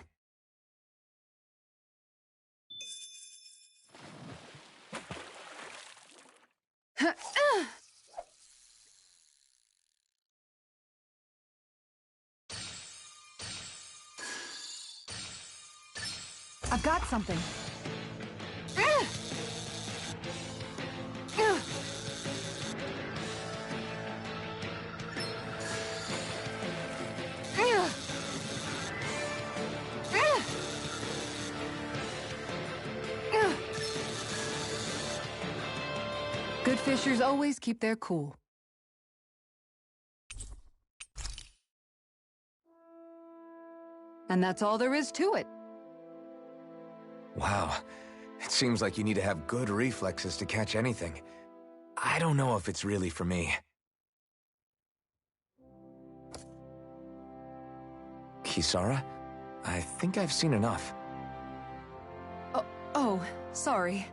I've got something. Good fishers always keep their cool. And that's all there is to it. Wow. It seems like you need to have good reflexes to catch anything. I don't know if it's really for me. Kisara? I think I've seen enough. Oh, sorry.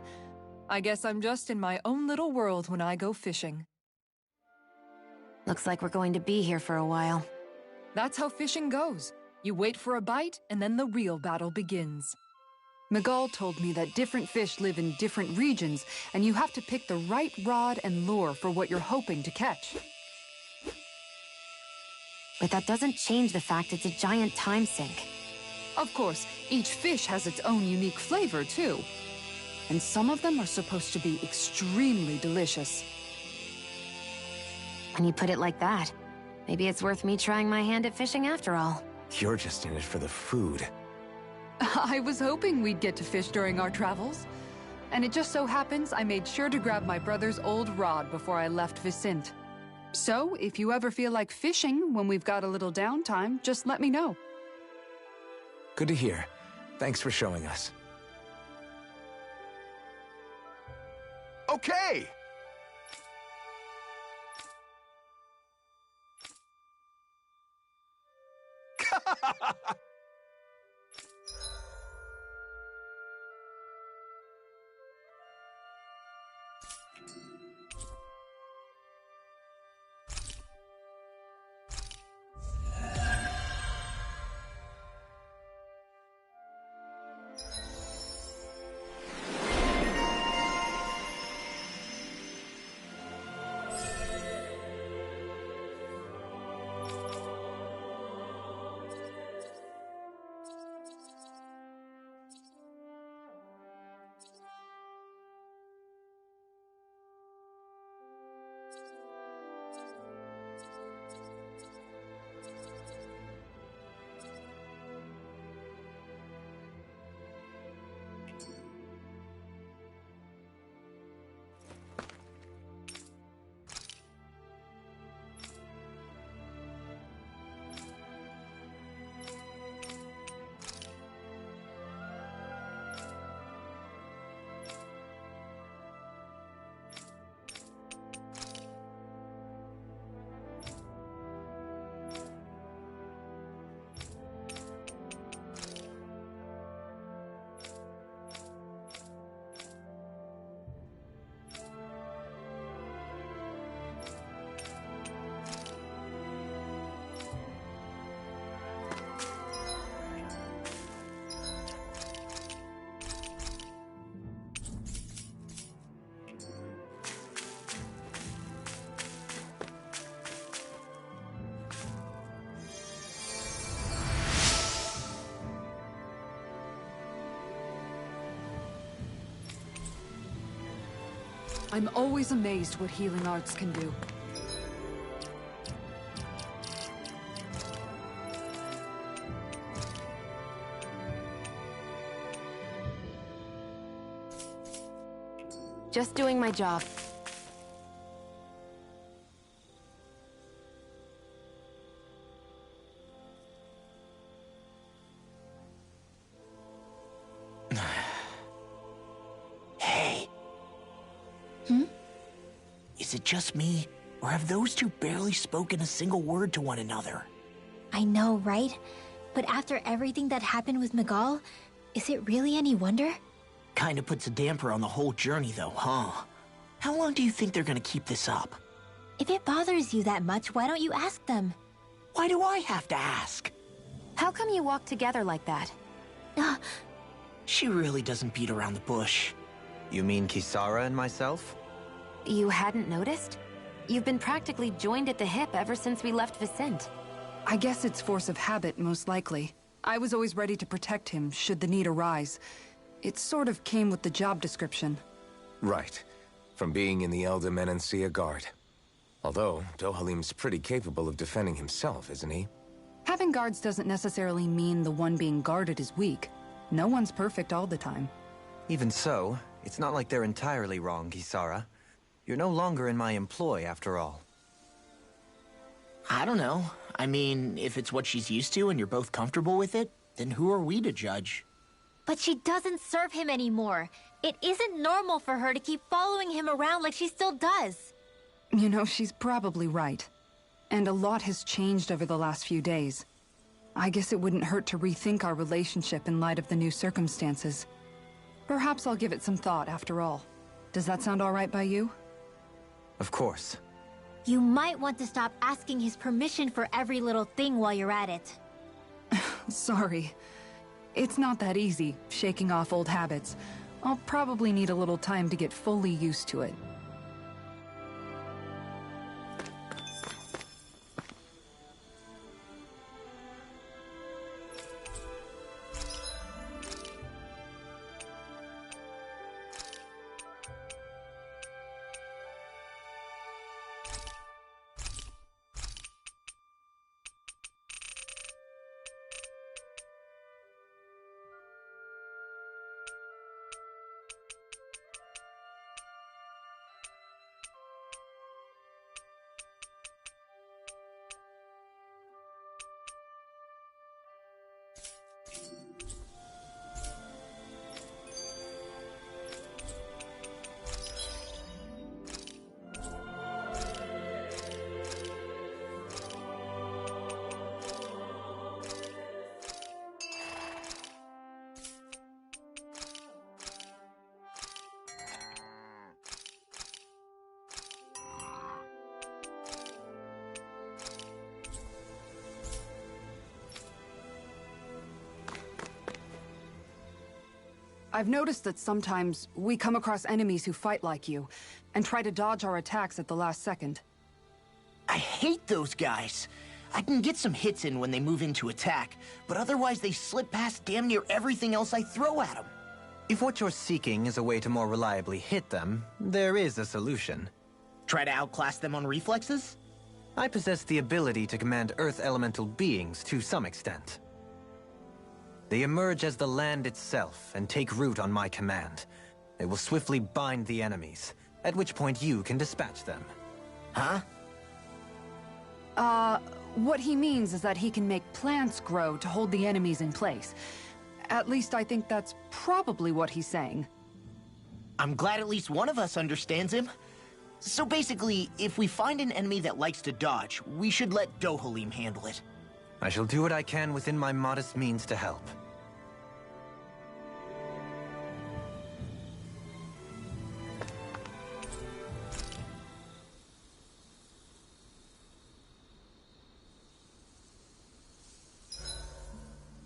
I guess I'm just in my own little world when I go fishing. Looks like we're going to be here for a while. That's how fishing goes. You wait for a bite, and then the real battle begins. Miguel told me that different fish live in different regions, and you have to pick the right rod and lure for what you're hoping to catch. But that doesn't change the fact it's a giant time sink. Of course, each fish has its own unique flavor, too. And some of them are supposed to be extremely delicious. When you put it like that, maybe it's worth me trying my hand at fishing after all. You're just in it for the food. I was hoping we'd get to fish during our travels. And it just so happens I made sure to grab my brother's old rod before I left Vicente. So, if you ever feel like fishing when we've got a little downtime, just let me know. Good to hear. Thanks for showing us. Okay! I'm always amazed what healing arts can do. Just doing my job. Hey. Is it just me, or have those two barely spoken a single word to one another? I know, right? But after everything that happened with Miguel, is it really any wonder? Kinda puts a damper on the whole journey though, huh? How long do you think they're gonna keep this up? If it bothers you that much, why don't you ask them? Why do I have to ask? How come you walk together like that? She really doesn't beat around the bush. You mean Kisara and myself? You hadn't noticed? You've been practically joined at the hip ever since we left Vicente. I guess it's force of habit, most likely. I was always ready to protect him, should the need arise. It sort of came with the job description. Right. From being in the Elder Menancia Guard. Although, Dohalim's pretty capable of defending himself, isn't he? Having guards doesn't necessarily mean the one being guarded is weak. No one's perfect all the time. Even so, it's not like they're entirely wrong, Kisara. You're no longer in my employ, after all. I don't know. I mean, if it's what she's used to and you're both comfortable with it, then who are we to judge? But she doesn't serve him anymore. It isn't normal for her to keep following him around like she still does. You know, she's probably right. And a lot has changed over the last few days. I guess it wouldn't hurt to rethink our relationship in light of the new circumstances. Perhaps I'll give it some thought after all. Does that sound all right by you? Of course. You might want to stop asking his permission for every little thing while you're at it. Sorry. It's not that easy, shaking off old habits. I'll probably need a little time to get fully used to it. I've noticed that sometimes we come across enemies who fight like you, and try to dodge our attacks at the last second. I hate those guys. I can get some hits in when they move into attack, but otherwise they slip past damn near everything else I throw at them. If what you're seeking is a way to more reliably hit them, there is a solution. Try to outclass them on reflexes? I possess the ability to command Earth elemental beings to some extent. They emerge as the land itself and take root on my command. They will swiftly bind the enemies, at which point you can dispatch them. Huh? What he means is that he can make plants grow to hold the enemies in place. At least I think that's probably what he's saying. I'm glad at least one of us understands him. So basically, if we find an enemy that likes to dodge, we should let Dohalim handle it. I shall do what I can within my modest means to help.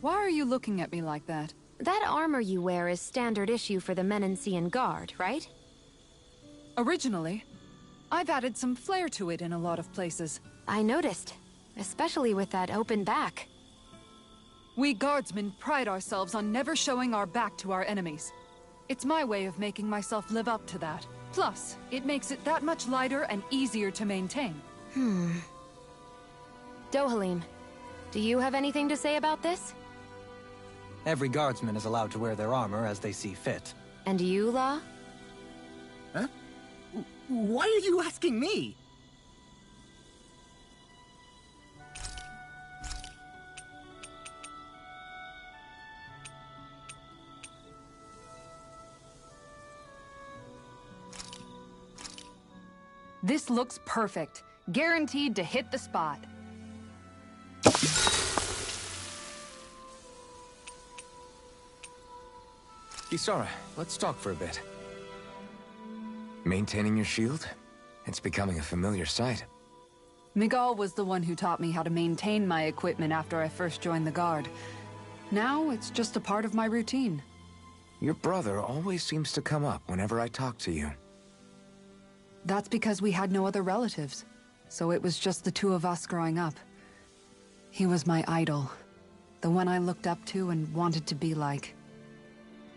Why are you looking at me like that? That armor you wear is standard issue for the Menencean Guard, right? Originally, I've added some flair to it in a lot of places. I noticed. Especially with that open back. We guardsmen pride ourselves on never showing our back to our enemies. It's my way of making myself live up to that. Plus, it makes it that much lighter and easier to maintain. Dohalim, do you have anything to say about this? Every guardsman is allowed to wear their armor as they see fit. And you, Law? Huh? Why are you asking me? This looks perfect. Guaranteed to hit the spot. Kisara, let's talk for a bit. Maintaining your shield? It's becoming a familiar sight. Miguel was the one who taught me how to maintain my equipment after I first joined the Guard. Now, it's just a part of my routine. Your brother always seems to come up whenever I talk to you. That's because we had no other relatives, so it was just the two of us growing up. He was my idol, the one I looked up to and wanted to be like.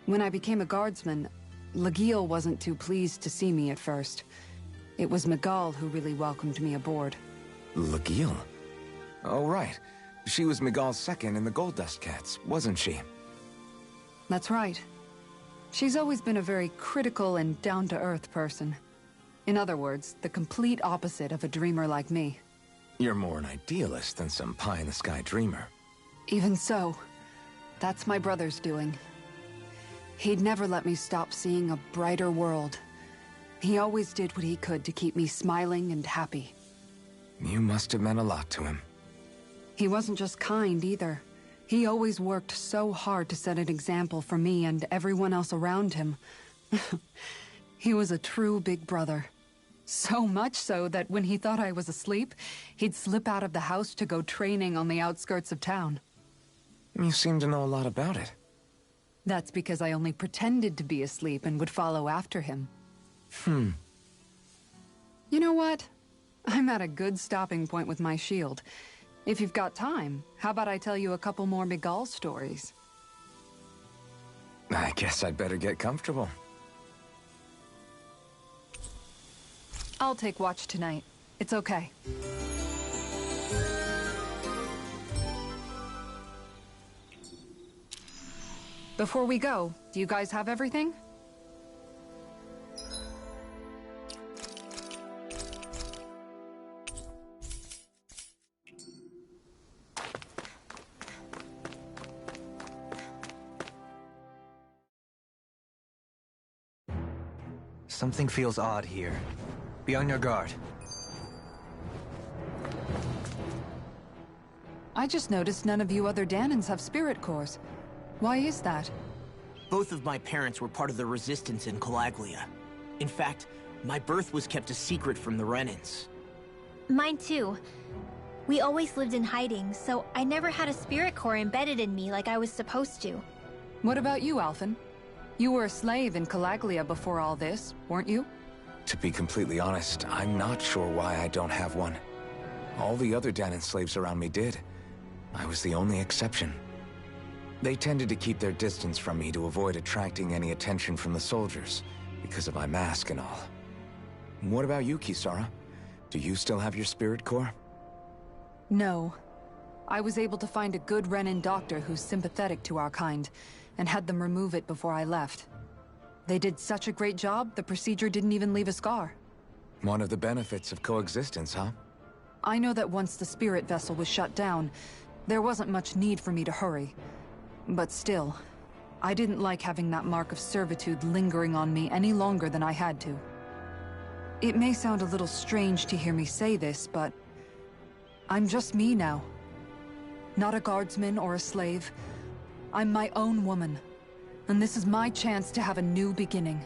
When I became a guardsman, Lagiel wasn't too pleased to see me at first. It was Miguel who really welcomed me aboard. Lagiel? Oh, right. She was Miguel's second in the Gold Dust Cats, wasn't she? That's right. She's always been a very critical and down-to-earth person. In other words, the complete opposite of a dreamer like me. You're more an idealist than some pie-in-the-sky dreamer. Even so, that's my brother's doing. He'd never let me stop seeing a brighter world. He always did what he could to keep me smiling and happy. You must have meant a lot to him. He wasn't just kind, either. He always worked so hard to set an example for me and everyone else around him. He was a true big brother. So much so that when he thought I was asleep, he'd slip out of the house to go training on the outskirts of town. You seem to know a lot about it. That's because I only pretended to be asleep and would follow after him. You know what? I'm at a good stopping point with my shield. If you've got time, how about I tell you a couple more Miguel stories? I guess I'd better get comfortable. I'll take watch tonight. It's okay. Before we go, do you guys have everything? Something feels odd here. Be on your guard. I just noticed none of you other Danans have spirit cores. Why is that? Both of my parents were part of the resistance in Calaglia. In fact, my birth was kept a secret from the Renans. Mine too. We always lived in hiding, so I never had a spirit core embedded in me like I was supposed to. What about you, Alphen? You were a slave in Calaglia before all this, weren't you? To be completely honest, I'm not sure why I don't have one. All the other Danan slaves around me did. I was the only exception. They tended to keep their distance from me to avoid attracting any attention from the soldiers, because of my mask and all. What about you, Kisara? Do you still have your spirit core? No. I was able to find a good Renan doctor who's sympathetic to our kind, and had them remove it before I left. They did such a great job, the procedure didn't even leave a scar. One of the benefits of coexistence, huh? I know that once the spirit vessel was shut down, there wasn't much need for me to hurry. But still, I didn't like having that mark of servitude lingering on me any longer than I had to. It may sound a little strange to hear me say this, but I'm just me now. Not a guardsman or a slave. I'm my own woman, and this is my chance to have a new beginning.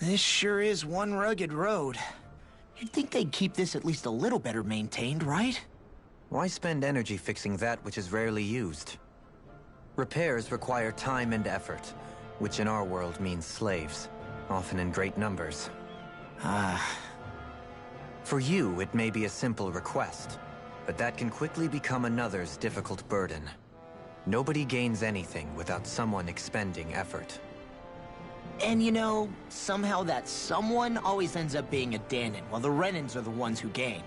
This sure is one rugged road. You'd think they'd keep this at least a little better maintained, right? Why spend energy fixing that which is rarely used? Repairs require time and effort, which in our world means slaves, often in great numbers. For you, it may be a simple request, but that can quickly become another's difficult burden. Nobody gains anything without someone expending effort. And you know, somehow that someone always ends up being a Danon, while the Renans are the ones who gain.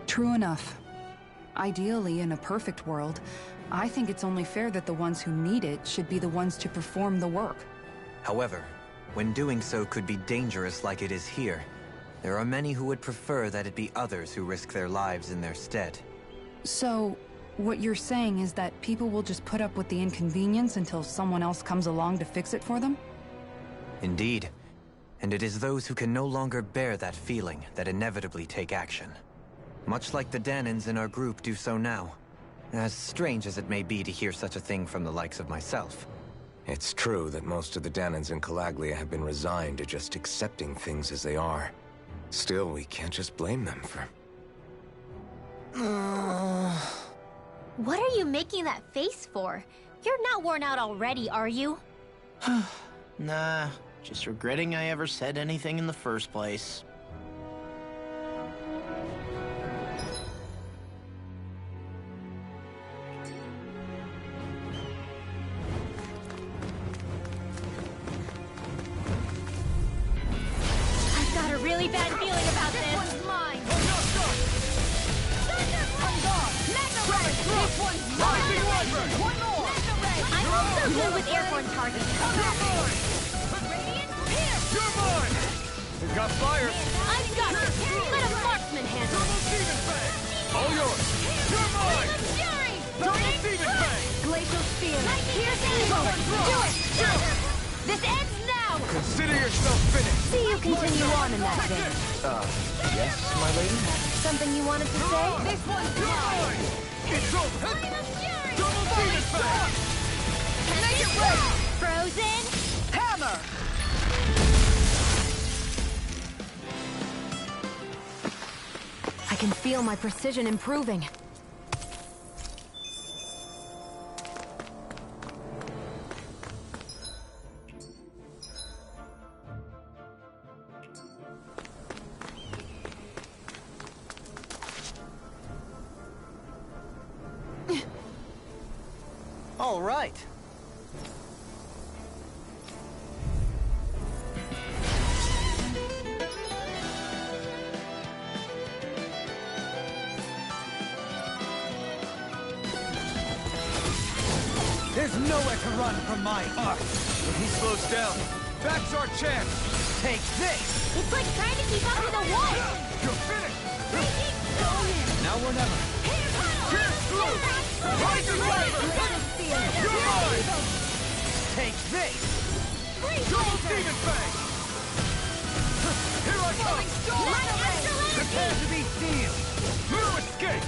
True enough. Ideally, in a perfect world, I think it's only fair that the ones who need it should be the ones to perform the work. However, when doing so could be dangerous like it is here, there are many who would prefer that it be others who risk their lives in their stead. So, what you're saying is that people will just put up with the inconvenience until someone else comes along to fix it for them? Indeed. And it is those who can no longer bear that feeling that inevitably take action. Much like the Danons in our group do so now. As strange as it may be to hear such a thing from the likes of myself. It's true that most of the Danons in Calaglia have been resigned to just accepting things as they are. Still, we can't just blame them for... What are you making that face for? You're not worn out already, are you? Nah, just regretting I ever said anything in the first place. I've got a really bad feeling about this. This one's mine. This one's mine. One more. I'm also good with airborne targets. You're mine! We've got fire! I've got it. Let a marksman handle it. Demon Fang! All yours! You're mine! Double Demon Fang! Glacial Spear! Here's evil. Do it. This ends now. Consider yourself finished! See you continue on in that vein. Yes, my lady? Something you wanted to say? This one's You're mine! It's over! Double Demon Fang! Make it rain. Frozen. Hammer! I can feel my precision improving. All right. There's nowhere to run from my arc! When he slows down, that's our chance! Take this! It's like trying to keep up with a wolf. You're finished! Now or never. Pierce through! Rising Rider! You're mine! Take this! Double Demon Fang! Here I come! Prepare to be sealed! No escape!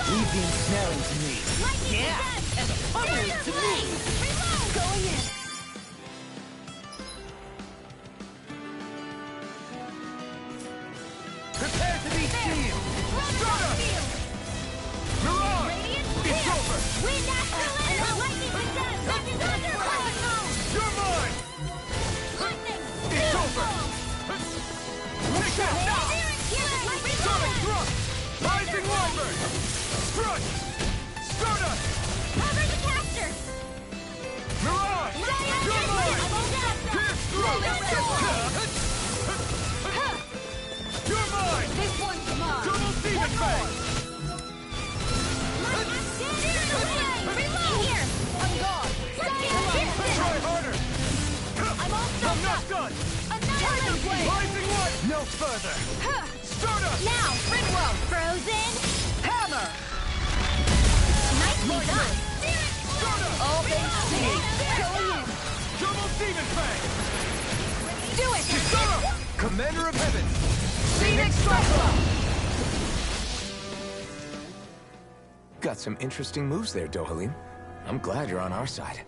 Leave the ensnaring to me. Yeah, and the pummeling to me. Going in. Prepare to be sealed! Stardust! Mirage! It's over! Wind after lightning possessed! You're mine! Lightning! It's over! Take that! Sonic Thrust! Rising Wyvern! Strike! Stardust! Cover the caster! Mirage! You're mine! Pierce through! You're mine! This one's mine! Double Demon Fang! Here! I'm gone! Try harder! I'm not done! Rising Light! No further! Stardust! Now, Ringworld! Frozen! Hammer! Nicely done! Stardust! All they see! Going in! Double Demon Fang! Do it! Kisara! Commander of Heaven! Phoenix Strike! Got some interesting moves there, Dohalim. I'm glad you're on our side.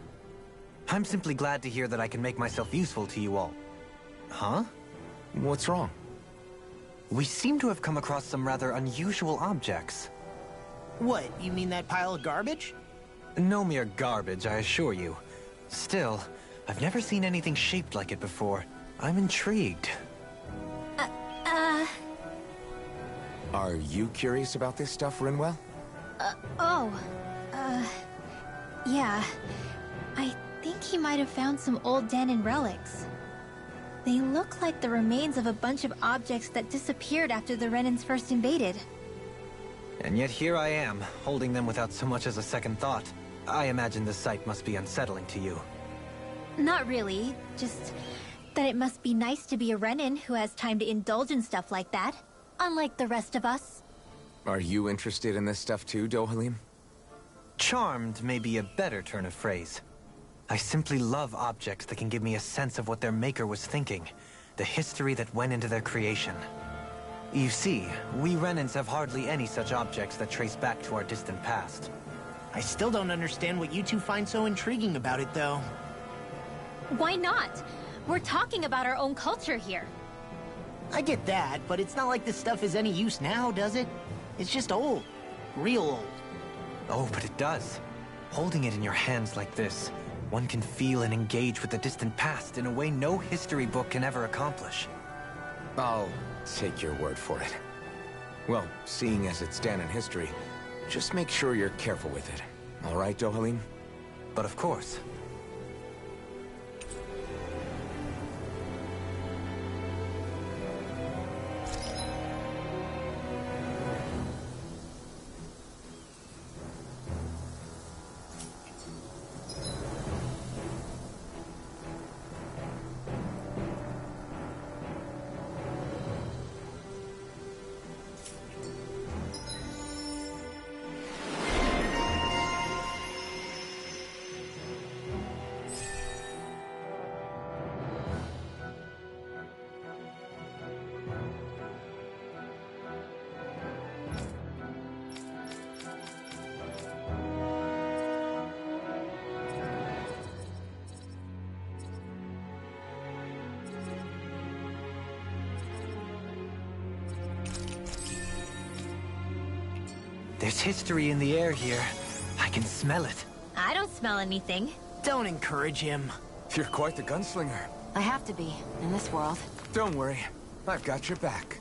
I'm simply glad to hear that I can make myself useful to you all. Huh? What's wrong? We seem to have come across some rather unusual objects. What, you mean that pile of garbage? No mere garbage, I assure you. Still, I've never seen anything shaped like it before. I'm intrigued. Are you curious about this stuff, Rinwell? Yeah. I think he might have found some old Danon relics. They look like the remains of a bunch of objects that disappeared after the Renans first invaded. And yet here I am, holding them without so much as a second thought. I imagine the sight must be unsettling to you. Not really, just that it must be nice to be a Renan who has time to indulge in stuff like that, unlike the rest of us. Are you interested in this stuff too, Dohalim? Charmed may be a better turn of phrase. I simply love objects that can give me a sense of what their maker was thinking, the history that went into their creation. You see, we Renans have hardly any such objects that trace back to our distant past. I still don't understand what you two find so intriguing about it, though. Why not? We're talking about our own culture here. I get that, but it's not like this stuff is any use now, does it? It's just old. Real old. Oh, but it does. Holding it in your hands like this, one can feel and engage with the distant past in a way no history book can ever accomplish. I'll take your word for it. Well, seeing as it's Danon history, just make sure you're careful with it. All right, Dohalim? But of course. There's history in the air here. I can smell it. I don't smell anything. Don't encourage him. You're quite the gunslinger. I have to be, in this world. Don't worry, I've got your back.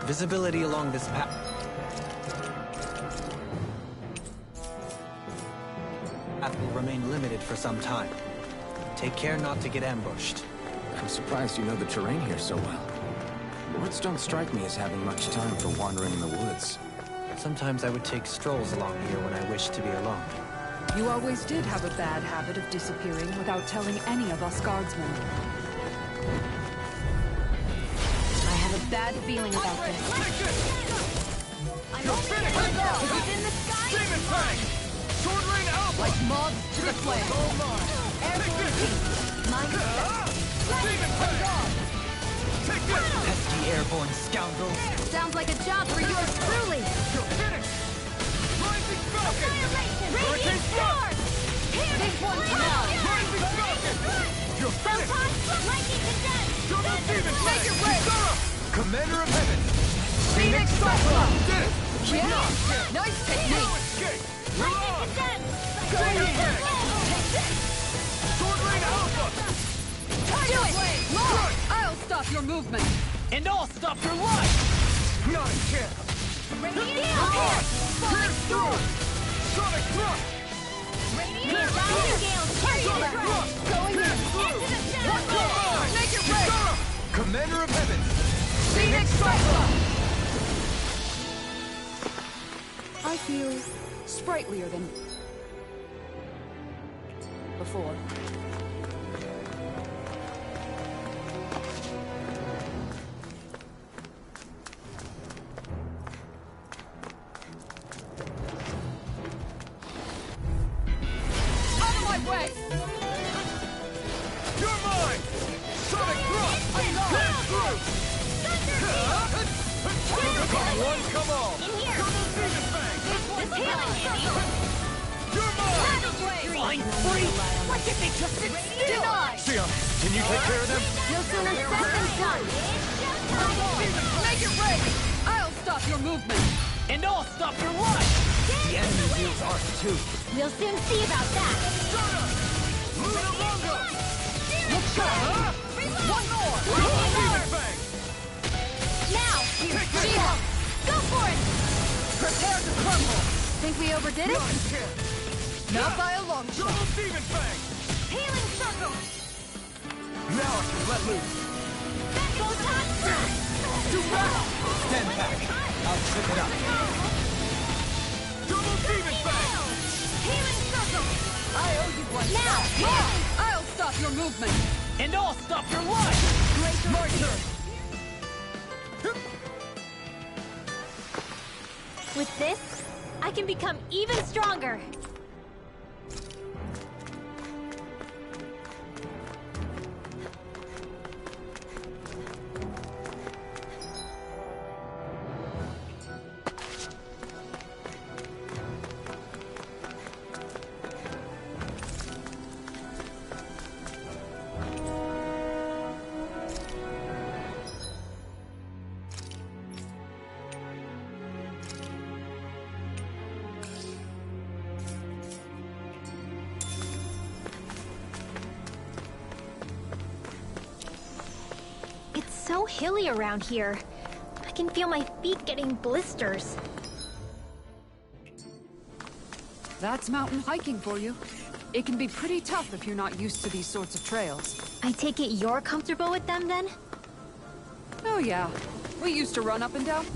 Visibility along this path will remain limited for some time. Take care not to get ambushed. I'm surprised you know the terrain here so well. Lords don't strike me as having much time for wandering in the woods. Sometimes I would take strolls along here when I wished to be alone. You always did have a bad habit of disappearing without telling any of us guardsmen. I have a bad feeling about this. I'm only getting started. It's in the sky. Demon Fang! Sword Rain Alpha! Like moths to the flame. Oh my! Take this! Demon Fang! Take this! Pesky airborne scoundrels. Sounds like a job for yours truly. You're finished! Rising Falcon! Radiant Storm. This one's mine. Rising Falcon! You're finished! Photon lightning condensed. Double Demon Fang! Make it rain. Commander of Heaven! Phoenix Cyclone. Did it! Yeah. Nice No technique. escape! Lightning condensed. Demon Fang! Sword Rain Alpha! Do it. Lord, I'll stop your movement. And I'll stop your life! Not a chance! Radiant Pierce through! Sonic Thrust! Radiant Rising Gale. Sonic Thrust! Going in. Make it rain. Commander of Heaven! Phoenix Cyclone. I feel sprightlier than before. Out of my way! You're mine! Sonic Thrust! Pierce through! Come one, come all! In here. Double Demon Fang! This healing handy. You're mine! Flying free? Why can't they just sit still? Sion, can you take care of them? No sooner said than done. Make it rain! I'll stop your movement. And I'll stop your life! The enemy wields Arc too. We'll soon see about that. Luna Longo! Look sharp. One more. Double Demon Fang! Now. She-Hulk, Go for it. prepare to crumble. Think we overdid it? Not a chance! Not by a long shot. Double Demon Fang! Healing circle. Now I can let loose! Photon thrust. Stand back. I'll trip it up. Double Demon Fang! Healing circle. I owe you one. Now. I'll stop your movement. And I'll stop your life! My turn! With this, I can become even stronger. So hilly around here. I can feel my feet getting blisters. That's mountain hiking for you. It can be pretty tough if you're not used to these sorts of trails. I take it you're comfortable with them then? Oh yeah, we used to run up and down.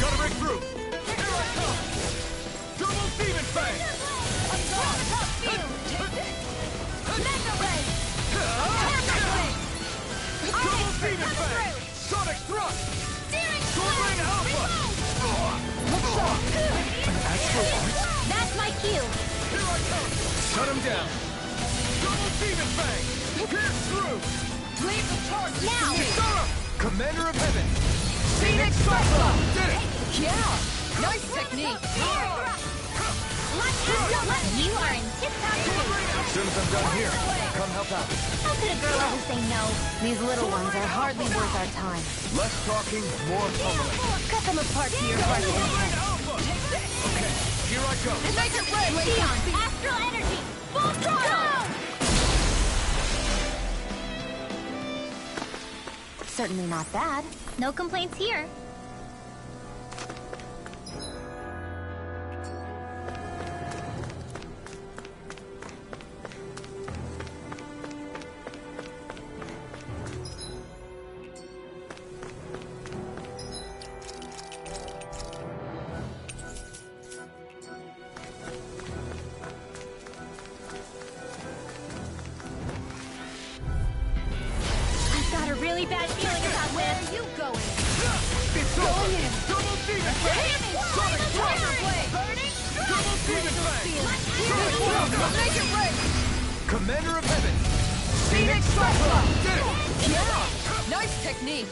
Gotta break through! Here I come! Double Demon Fang! Double Demon Fang! Sonic Thrust! Sword Rain Alpha! An actual art? That's my cue. Here I come! Shut him down! Double Demon Fang! Pierce through! Leave the charge Now. to me. Commander of Heaven! Phoenix Cyclone. Did it! Yeah. Nice technique. You are in tip-top shape. As soon as I'm done here, come help out. How could a girl ever say no? These little ones are hardly worth our time. Less talking, more pummeling. Cut them apart to your heart's content. Okay, here I go! Make it rain. Sion, astral energy, full throttle! Certainly not bad. No complaints here. I've got a really bad feeling about this. Where are you going? It's Sonic Thrust! Double Demon Fang! Make it rain! Commander of Heaven! Phoenix Cyclone! Did it! Yeah! Nice technique!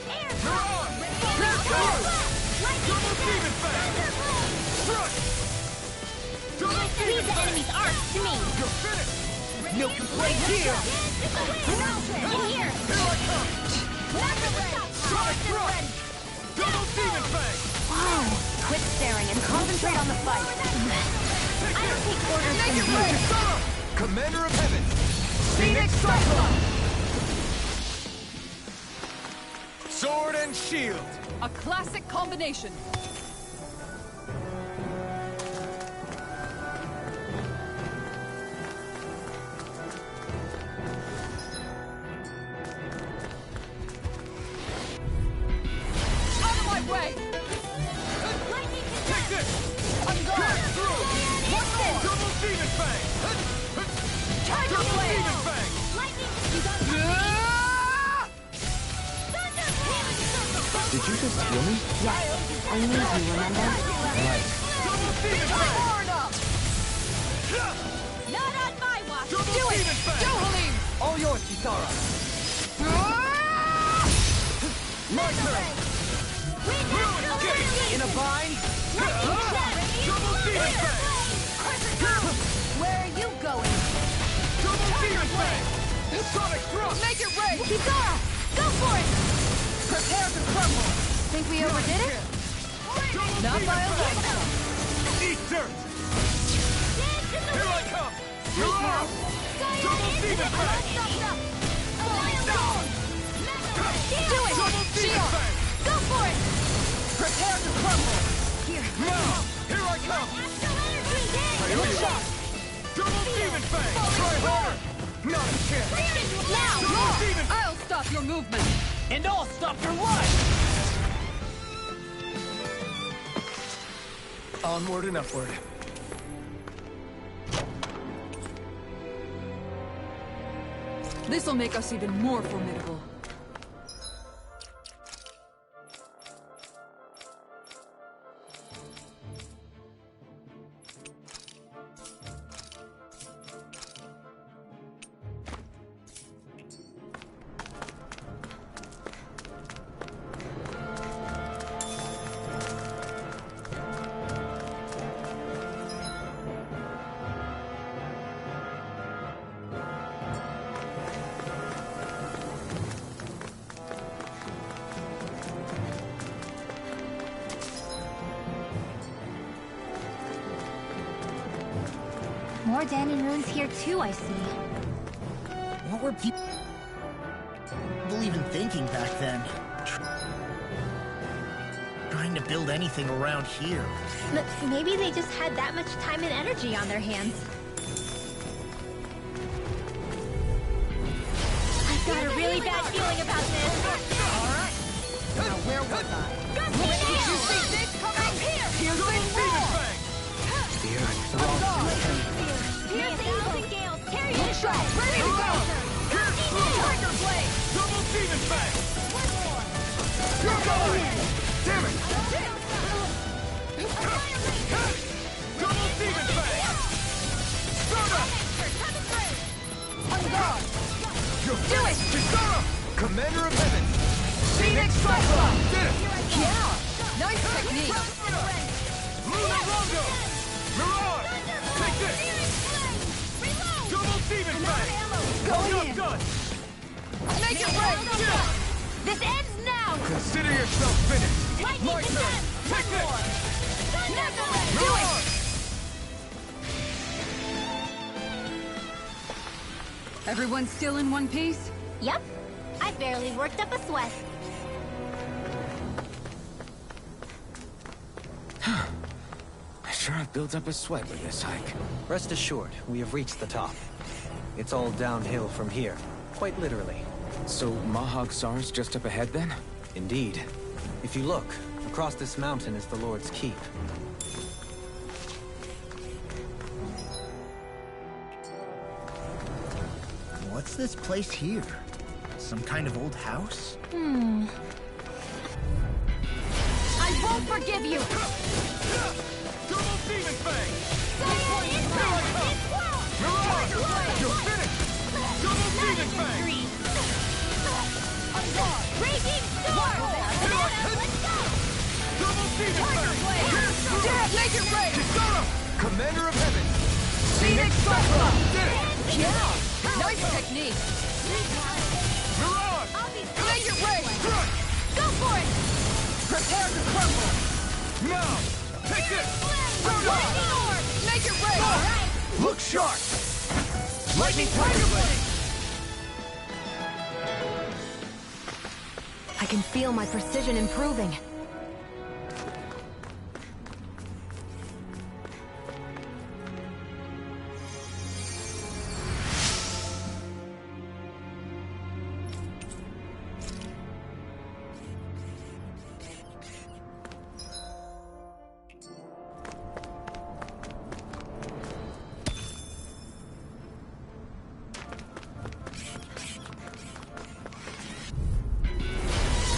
Double Demon Fang! Thrust! Double Demon Leave the Fang! enemy's arcs to me. You're finished! Milk plate here! In here. Here I come! Sonic Thrust! Double Demon Fang! Whoa! Quit staring and concentrate on the fight. I don't take orders from you. Kisara! Commander of Heaven! Phoenix Cyclone! Sword and shield! A classic combination. Out of my way! Take this! I'm gone! What's this? Double Demon Fang! Tiger Double Blade! Demon Fang! Did you just heal me? Yes, I need you, remember? Right. Double Demon Fang! Far enough! Not on my watch. Double Do it! Demon Fang! Dohalim! All yours, Kisara. My turn! In a bind? Double Demon Fang! Where are you going? Double Demon Fang! Sonic Thrust! Make it rain! Kisara! Go for it! Prepare to crumble! Think we overdid it? Double Not Demon by a Fang! lot. Eat dirt! Here I come! You're out! Double Demon Fang! Do it! Double Demon Shield! Fang! Go for it! Prepare to crumble! Now! Here I come! Double Demon Fang! Try harder! Not a chance! Double Demon Fang! I'll stop your movement! And I'll stop your life! Onward and upward. This'll make us even more formidable. More Danon runes here too, I see. What were people even thinking back then? Trying to build anything around here. Maybe they just had that much time and energy on their hands. I've got a really bad feeling about this. Alright! Now where was I? Did you see this coming? Here! Here's Double Demon Fang! The earth throbs in pain. Tear you to Shot! Ready to go! Tiger Blade! Double Demon Fang! You're going! Damn it! Double Demon Fang! Soda! I'm gone! Do it! Kisara! Commander of Heaven! Phoenix Cyclone! Did it! Yeah! Nice technique! Luna Rondo! Mirage! Take this! Double Demon Fang! Going You're in! done! Make it rain! This ends now! Consider yourself finished! My turn! Take this! Mirage! Everyone still in one piece? Yep. I barely worked up a sweat. I sure have built up a sweat with this hike. Rest assured, we have reached the top. It's all downhill from here, quite literally. So Mahag Sar's just up ahead then? Indeed. If you look, across this mountain is the Lord's Keep. What's this place here? Some kind of old house? I won't won't forgive you! Double Demon Fang! You're finished! Double Demon Fang! Raging Storm! Let's go! Double Demon Fang! Dad, make it rain! Kisara! Commander of Heaven! Phoenix Cyclone! Did it! Yeah! Nice technique! Mirage! Make it rain! Crush! Go for it! Prepare to crumble! Now! Take this! Lightning Orb! Make it rain! Alright! Look sharp! Lightning Tiger Blade! I can feel my precision improving.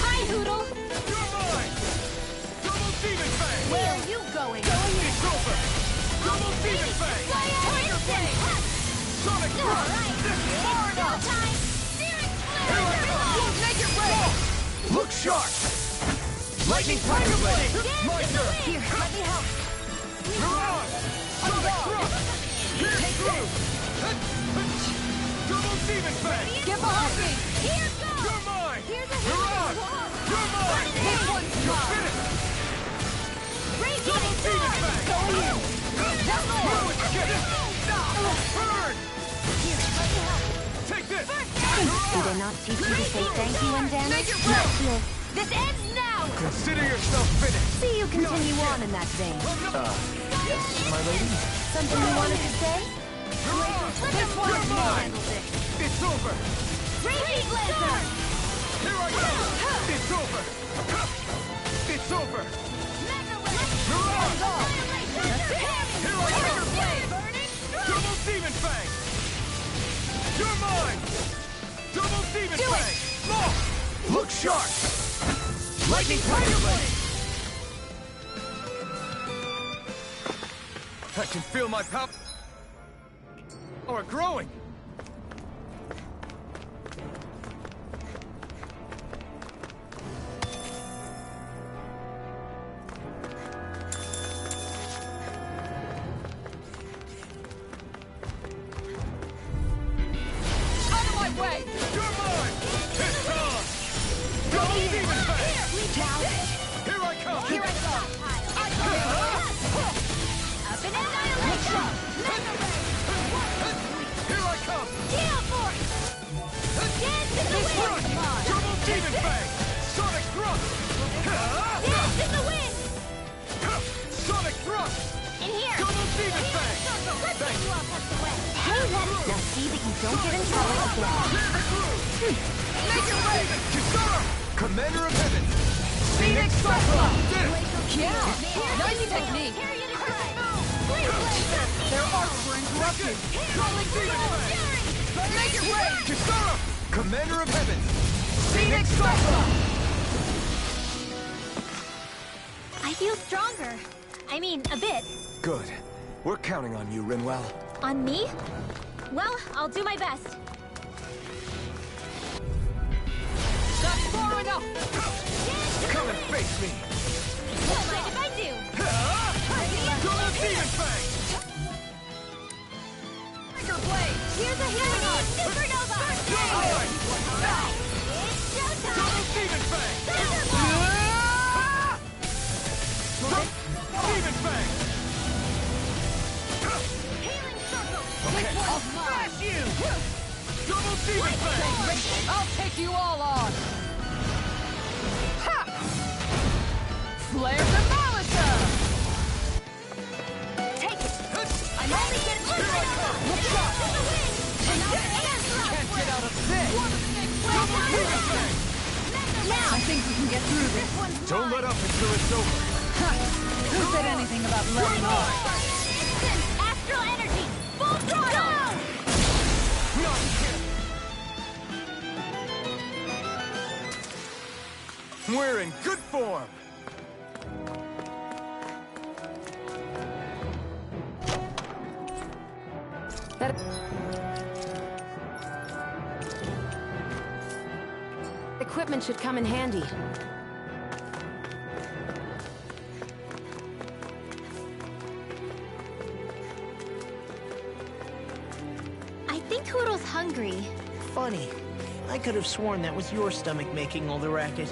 Hi, Hoodle! You're mine! Double Demon Fang! Where are you going? It's over! Double Demon Fang! Tiger Blade! Sonic Crush! Alright! It's go time! Spirit Flare! Make it rain! Look sharp! Lightning Tiger Blade! My turn! Here, let me help! Mirage! Sonic Crush! Take through! Double Demon Fang! Get behind me! Here goes! You're mine! Here's a Mirage! You're mine! This one's You're mine! finished! Raging Double Demon Storm! Fang! Going in! Throw it! Get it! Burn! Here, let me help! Take this! Do they not teach you to say thank you and damage? Make it rain! This ends now! Consider yourself finished! See you continue on in that vein. Yes, my lady? Something you wanted to say? This one You're mine! handles it! It's over! Raging Blazer! Here I come! It's over! It's over! Mirage! Here I come! Double Demon Fang! You're mine! Double Demon Fang! Look sharp! Lightning Tiger Blade! I can feel my power growing! Out of my way! You're mine! It's time! Double Demon Fang! Here I come! Here I go! Up and annihilation! Mega Ray! Here I come! Gale Force! Dance in the wind! Double Demon Fang! Sonic Thrust! Dance in the wind! Sonic Thrust! In here! Double Demon Fang! Let's get you all tucked away! Hey, now see that you don't get in trouble again. Make it rain! Kisara! Commander of Heaven! Phoenix Cyclone! Did it! Yeah! Nice technique! Carry it inside! Blade Blazer! Their arcs were interrupted! Double Demon Fang! Make it rain! Kisara! Commander of Heaven! Phoenix Cyclone! I feel stronger. I mean, a bit. Good. We're counting on you, Rinwell. On me? Well, I'll do my best. That's far enough! Come and face me! Don't mind if I do. Double Demon Fang! Tiger Blade! Here's a healing supernova! You're mine! It's showtime! Double Demon Fang! Demon Fang! Healing circle! Okay, I'll smash you! Double Demon Fang! I'll take you all on! Ha! Flare the Malisa! Take it! I'm only getting supernova! Look out! In the wind! Can't get out of this! Double Demon Fang! Now! I think we can get through this. Don't let up until it's over. Who said anything about letting off? Instant astral energy! Full throttle! Not here! We're in good form! That... Equipment should come in handy. I think Hoodle's hungry. Funny. I could have sworn that was your stomach making all the racket.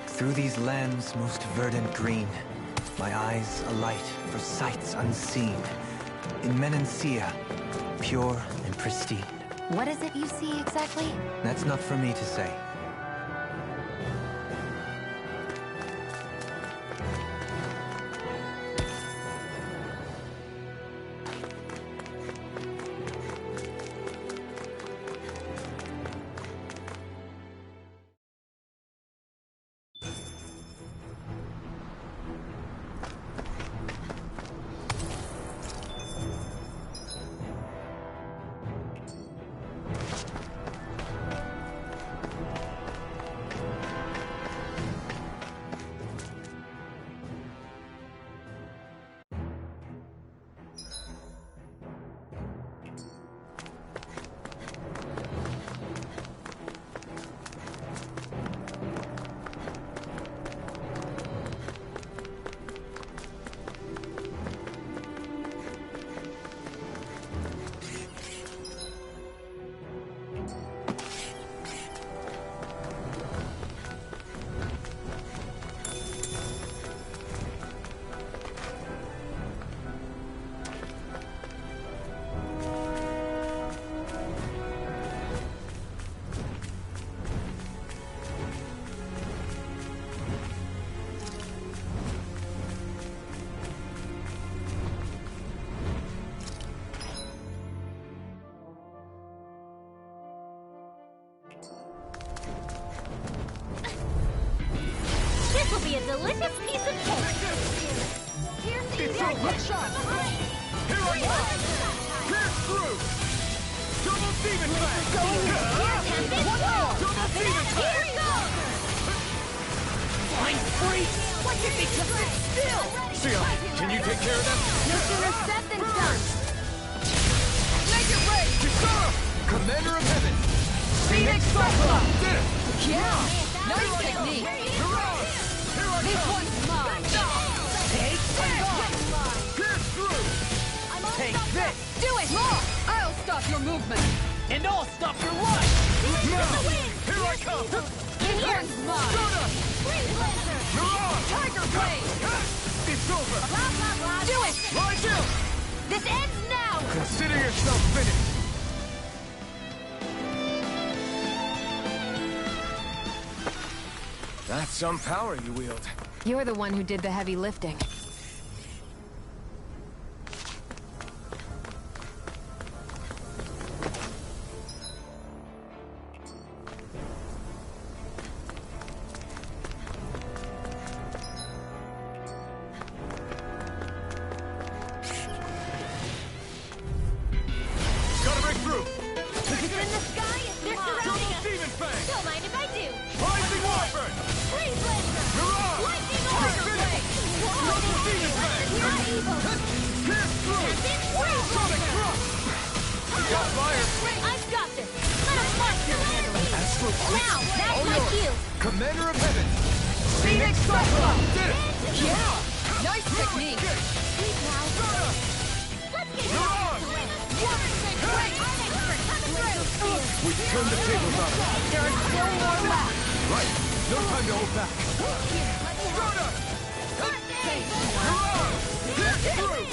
Through these lands most verdant green, my eyes alight for sights unseen. In Menancia, pure and pristine. What is it you see exactly? That's not for me to say. This will be a delicious piece of cake. It's over! Here I come! Pierce through! Double demon fang! Double demon fang! Flying freeze! Why can't they just sit still? Sion, can you take care of them? No sooner said than done! Make it rain! Kisara! Commander of Heaven! Phoenix Cyclops! Did it! Yeah! Nice technique! This one's mine! Take that! Pierce through! Take this! Do it! More! I'll stop your movement! And I'll stop your life! Now! Here I come! This one's mine! Mirage! Tiger Blade! It's over! Do it! Rise up! This ends now! Consider yourself finished! That's some power you wield. You're the one who did the heavy lifting. Gotta break through! They're in the sky! They're surrounding Double us! demon fang! Don't mind if I do! Rising Wyvern! Freeze Blaster! Mirage! Lightning You're Order! finished! Double demon fang! Not evil! Pierce through! Freeze Sonic Blaster! thrust! Got fire! I've got this! Let us march your handle! Astral Blitz! Now, that's All my yours. cue! Commander of Heaven! Phoenix Cyclops! Did it! Yeah! Nice technique! Sleep now! Let's get Mirage! We've turned the tables on them. There are still more left! Right. No time to hold back. Stunner! Mirage! Pierce through!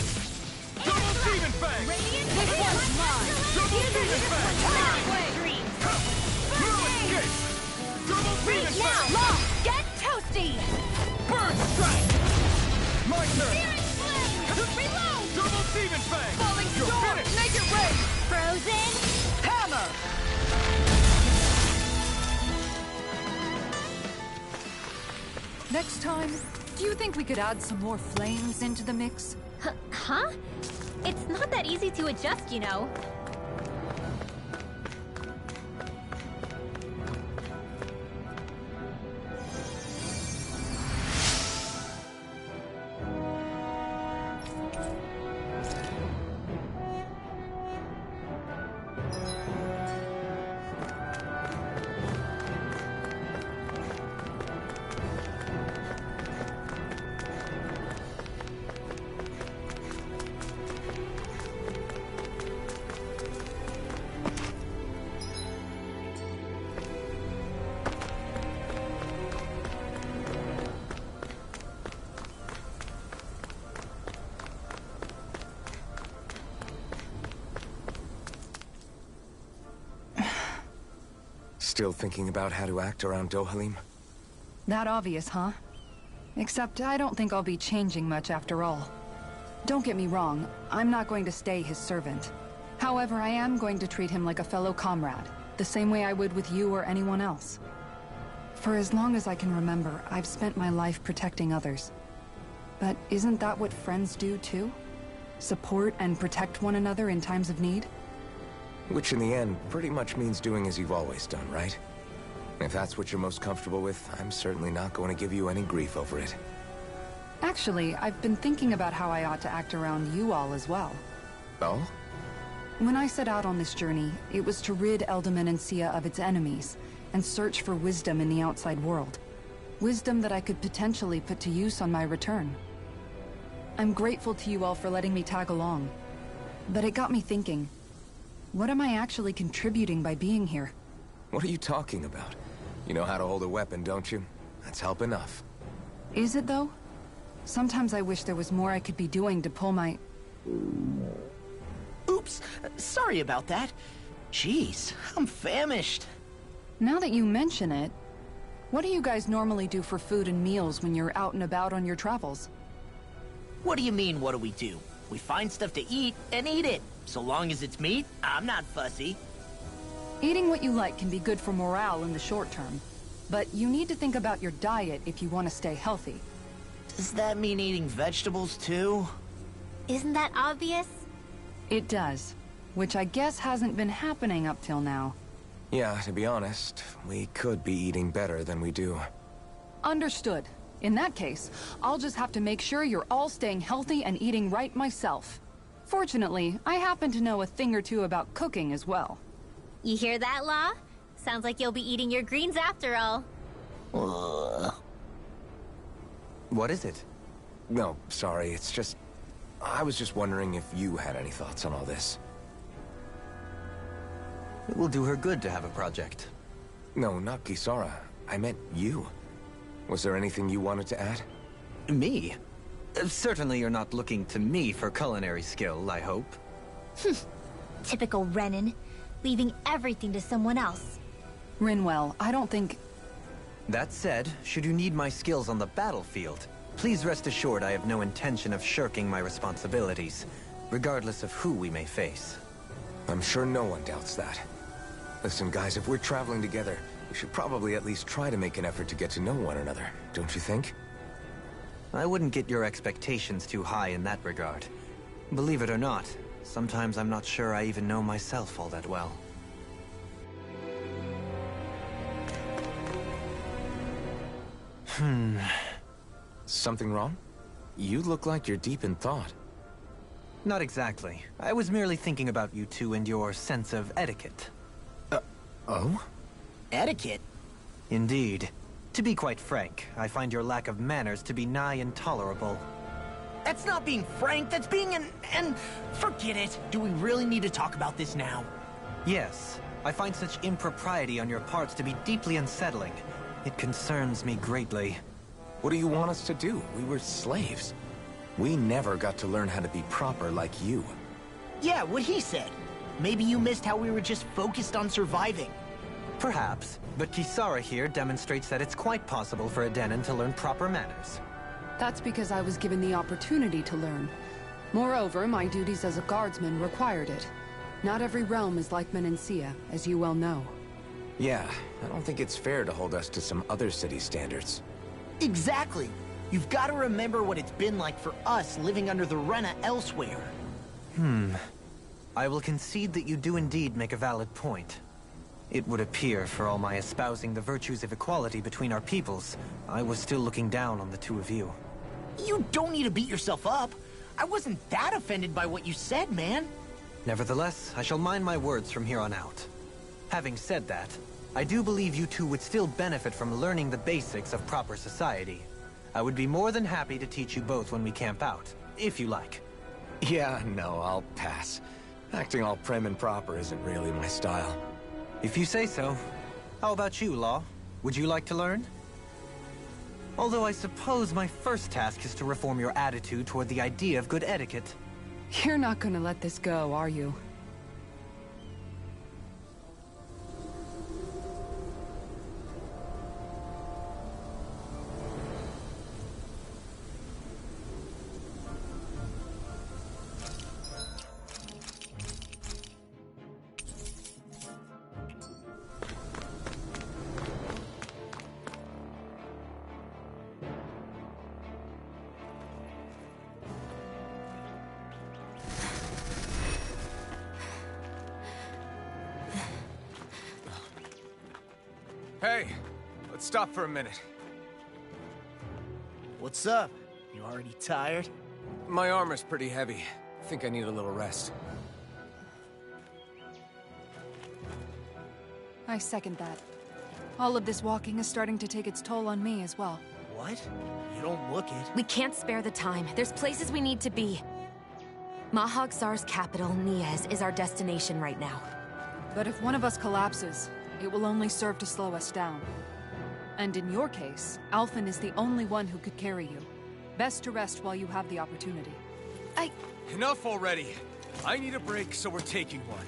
Double demon fang! This one's mine! Double demon fang! Dream! No escape! Double demon Now! fang! Long! Get toasty! Burn strike! My turn! Next time, do you think we could add some more flames into the mix? Huh? It's not that easy to adjust, you know. Still thinking about how to act around Dohalim? That obvious, huh? Except I don't think I'll be changing much after all. Don't get me wrong, I'm not going to stay his servant. However, I am going to treat him like a fellow comrade, the same way I would with you or anyone else. For as long as I can remember, I've spent my life protecting others. But isn't that what friends do too? Support and protect one another in times of need? Which in the end pretty much means doing as you've always done, right? If that's what you're most comfortable with, I'm certainly not going to give you any grief over it. Actually, I've been thinking about how I ought to act around you all as well. Oh? When I set out on this journey, it was to rid Elda of its enemies, and search for wisdom in the outside world. Wisdom that I could potentially put to use on my return. I'm grateful to you all for letting me tag along. But it got me thinking, what am I actually contributing by being here? What are you talking about? You know how to hold a weapon, don't you? That's help enough. Is it though? Sometimes I wish there was more I could be doing to pull my... Oops, sorry about that. Jeez, I'm famished. Now that you mention it, what do you guys normally do for food and meals when you're out and about on your travels? What do you mean, what do we do? We find stuff to eat and eat it. So long as it's meat, I'm not fussy. Eating what you like can be good for morale in the short term, but you need to think about your diet if you want to stay healthy. Does that mean eating vegetables too? Isn't that obvious? It does, which I guess hasn't been happening up till now. Yeah, to be honest, we could be eating better than we do. Understood. In that case, I'll just have to make sure you're all staying healthy and eating right myself. Fortunately, I happen to know a thing or two about cooking as well. You hear that, Law? Sounds like you'll be eating your greens after all. What is it? No, sorry, it's just... I was just wondering if you had any thoughts on all this. It will do her good to have a project. No, not Kisara. I meant you. Was there anything you wanted to add? Me? Certainly you're not looking to me for culinary skill, I hope. Typical Renan. Leaving everything to someone else. Rinwell, I don't think... That said, should you need my skills on the battlefield, please rest assured I have no intention of shirking my responsibilities, regardless of who we may face. I'm sure no one doubts that. Listen, guys, if we're traveling together, we should probably at least try to make an effort to get to know one another, don't you think? I wouldn't get your expectations too high in that regard. Believe it or not, sometimes I'm not sure I even know myself all that well. Something wrong? You look like you're deep in thought. Not exactly. I was merely thinking about you two and your sense of etiquette. Oh? Etiquette? Indeed. To be quite frank, I find your lack of manners to be nigh intolerable. That's not being frank, that's being and forget it. Do we really need to talk about this now? Yes. I find such impropriety on your parts to be deeply unsettling. It concerns me greatly. What do you want us to do? We were slaves. We never got to learn how to be proper like you. Yeah, what he said. Maybe you missed how we were just focused on surviving. Perhaps, but Kisara here demonstrates that it's quite possible for a Denon to learn proper manners. That's because I was given the opportunity to learn. Moreover, my duties as a guardsman required it. Not every realm is like Menancia, as you well know. Yeah, I don't think it's fair to hold us to some other city standards. Exactly. You've got to remember what it's been like for us living under the Rena elsewhere. I will concede that you do indeed make a valid point. It would appear, for all my espousing the virtues of equality between our peoples, I was still looking down on the two of you. You don't need to beat yourself up. I wasn't that offended by what you said, man. Nevertheless, I shall mind my words from here on out. Having said that, I do believe you two would still benefit from learning the basics of proper society. I would be more than happy to teach you both when we camp out, if you like. Yeah, no, I'll pass. Acting all prim and proper isn't really my style. If you say so. How about you, Law? Would you like to learn? Although I suppose my first task is to reform your attitude toward the idea of good etiquette. You're not gonna let this go, are you? Hey, let's stop for a minute. What's up? You already tired? My armor's pretty heavy. I think I need a little rest. I second that. All of this walking is starting to take its toll on me as well. What? You don't look it. We can't spare the time. There's places we need to be. Mahag Sar's capital, Niez, is our destination right now. But if one of us collapses, it will only serve to slow us down. And in your case, Alphen is the only one who could carry you. Best to rest while you have the opportunity. Enough already! I need a break, so we're taking one.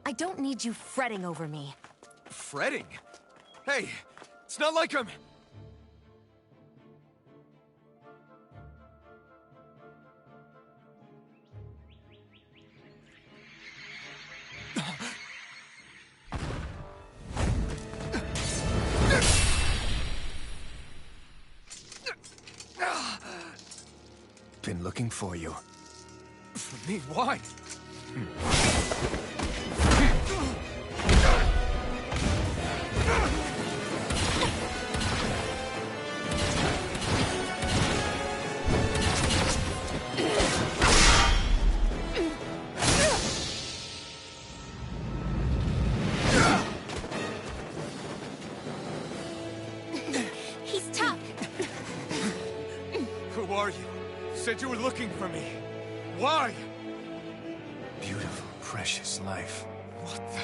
I don't need you fretting over me. Fretting? Hey, it's not like I'm... Been looking for you. For me? Why? He's tough. Who are you? Said you were looking for me. Why? Beautiful, precious life. What the...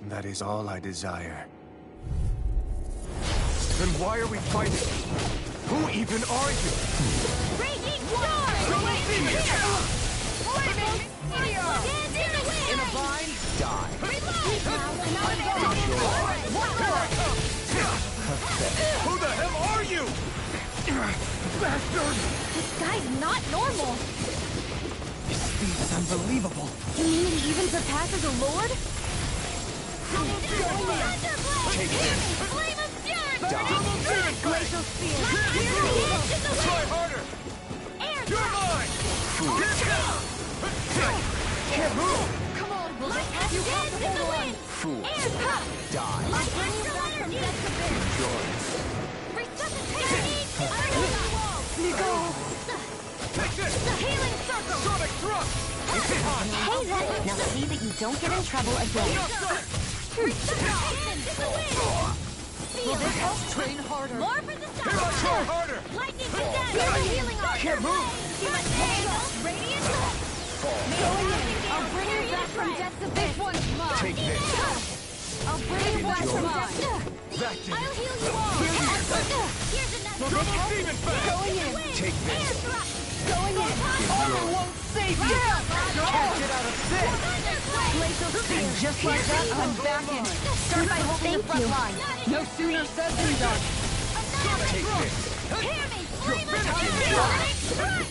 That is all I desire. Then why are we fighting? Who even are you? Raging Star! In a bind, die. Who the hell are you? Bastard! This guy's not normal. His speed is unbelievable. You mean he even surpasses a lord? Take this! Flame of Fury! Double demon Glacial spear. Try harder! You're mine! Can't move! Come on, you have to hold on! Fool! Die! Take this! Healing circle! Sonic thrust! Hey then! Now see that you don't get in trouble again. Will this help? Train harder. More for the Here I sun! try harder! Lightning for death! Here's a healing art! Can't move! She must handle! Radiant! I'll bring you back from death's abyss. Take this! I'll bring you back from death's That did I'll it! heal you all! Here's another! Double demon fast! Going in. Take this! Going in. Armor won't save you! Can't get out of this! Glacial spear. Just like that, I'm back in. Start by holding the front line. No sooner said than done. Take this! Hear me! Flame of finished Fury!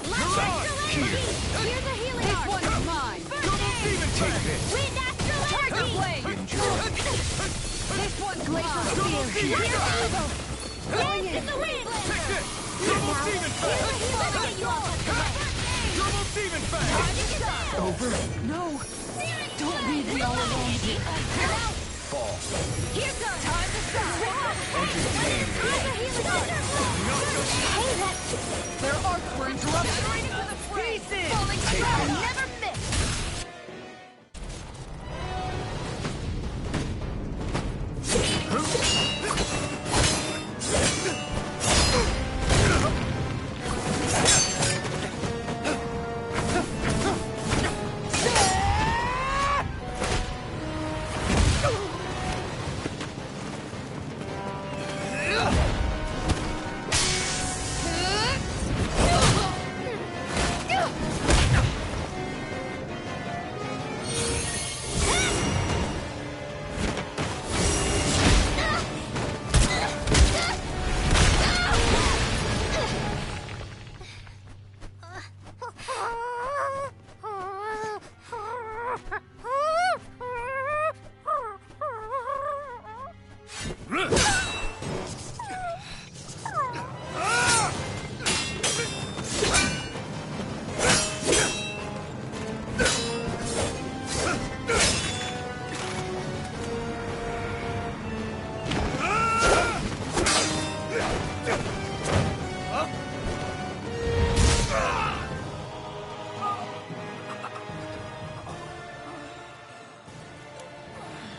You're on! Here! Here's a healing This art! one is mine. Double demon Take fast! this! glacial spear! Here's evil! Dance in the wind! Take this! Double demon fang! He's gonna get you all tucked away! Double demon fang! Target yourself! Over? No! Don't leave me all alone here! Fall. Here goes! Time to stop! Hey, that... Their arcs were interrupted! Right into the fray! Falling down! Never miss!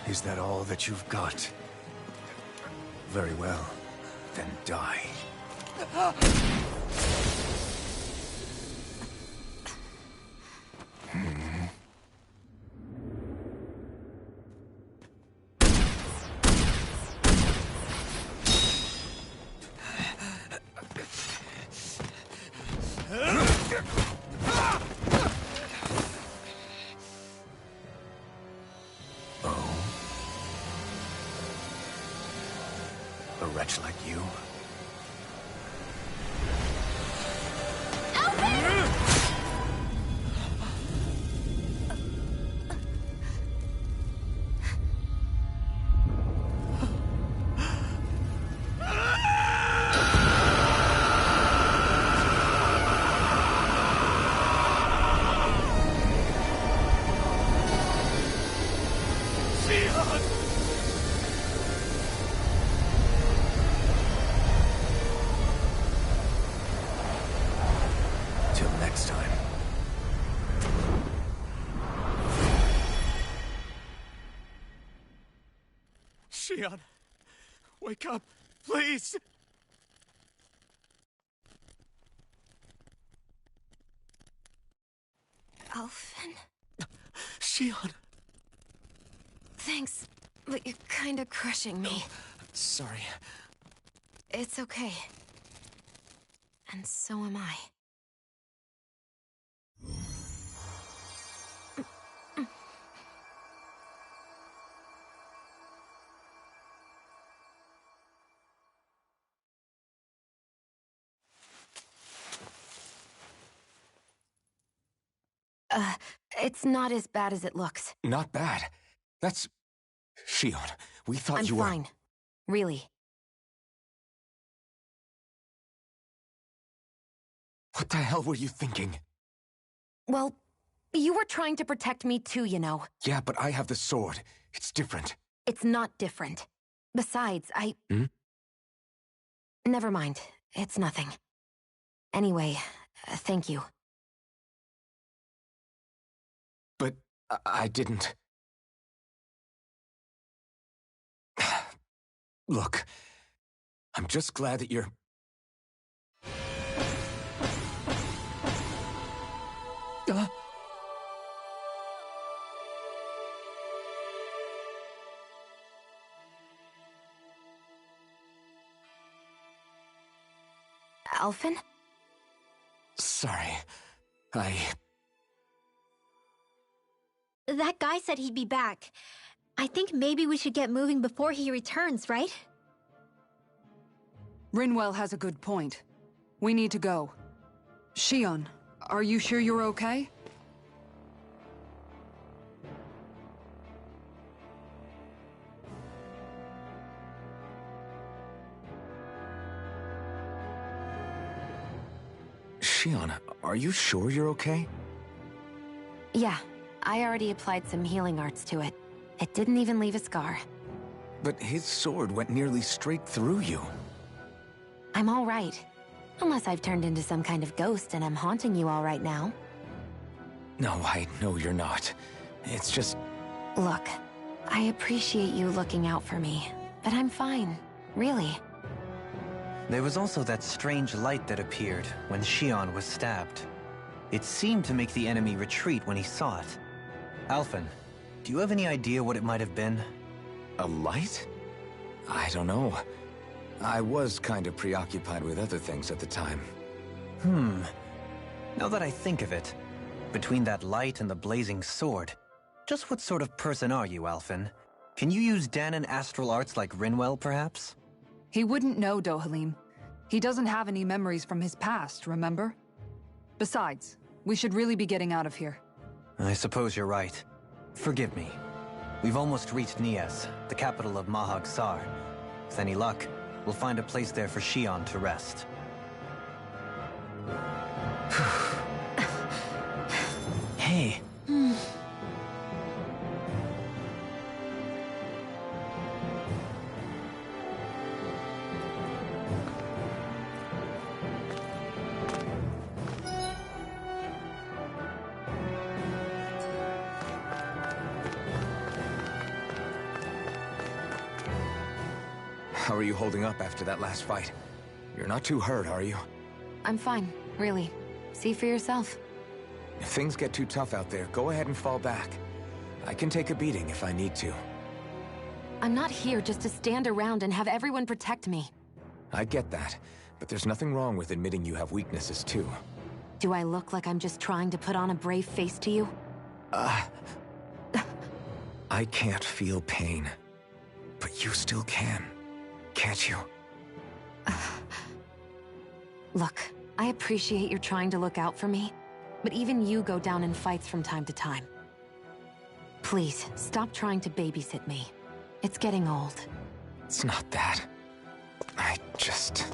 Is that all that you've got? Very well. Then die. A wretch like you? Till next time. Shion, wake up, please! Alphen? Shion! Thanks, but you're kinda crushing me. Sorry. It's okay. And so am I. It's not as bad as it looks. Not bad. That's... Shion, we thought I'm you were... fine. Really. What the hell were you thinking? Well, you were trying to protect me too, you know. Yeah, but I have the sword. It's different. It's not different. Besides, Hmm? Never mind. It's nothing. Anyway, thank you. But I didn't... Look, I'm just glad that you're... Alphen? Sorry. That guy said he'd be back. I think maybe we should get moving before he returns, right? Rinwell has a good point. We need to go. Shion, are you sure you're okay? Shion, are you sure you're okay? Yeah, I already applied some healing arts to it. It didn't even leave a scar. But his sword went nearly straight through you. I'm all right. Unless I've turned into some kind of ghost and I'm haunting you all right now. No, I know you're not. It's just... Look, I appreciate you looking out for me, but I'm fine, really. There was also that strange light that appeared when Shion was stabbed. It seemed to make the enemy retreat when he saw it. Alphen, do you have any idea what it might have been? A light? I don't know. I was kind of preoccupied with other things at the time. Now that I think of it, between that light and the blazing sword, just what sort of person are you, Alphen? Can you use Danon astral arts like Rinwell, perhaps? He wouldn't know, Dohalim. He doesn't have any memories from his past, remember? Besides, we should really be getting out of here. I suppose you're right. Forgive me. We've almost reached Nies, the capital of Mahag Sar. With any luck, we'll find a place there for Shion to rest. Hey. How are you holding up after that last fight? You're not too hurt, are you? I'm fine, really. See for yourself. If things get too tough out there, go ahead and fall back. I can take a beating if I need to. I'm not here just to stand around and have everyone protect me. I get that, but there's nothing wrong with admitting you have weaknesses too. Do I look like I'm just trying to put on a brave face to you? I can't feel pain, but you still can. Can't you? Look, I appreciate you're trying to look out for me, but even you go down in fights from time to time. Please, stop trying to babysit me. It's getting old. It's not that. I just...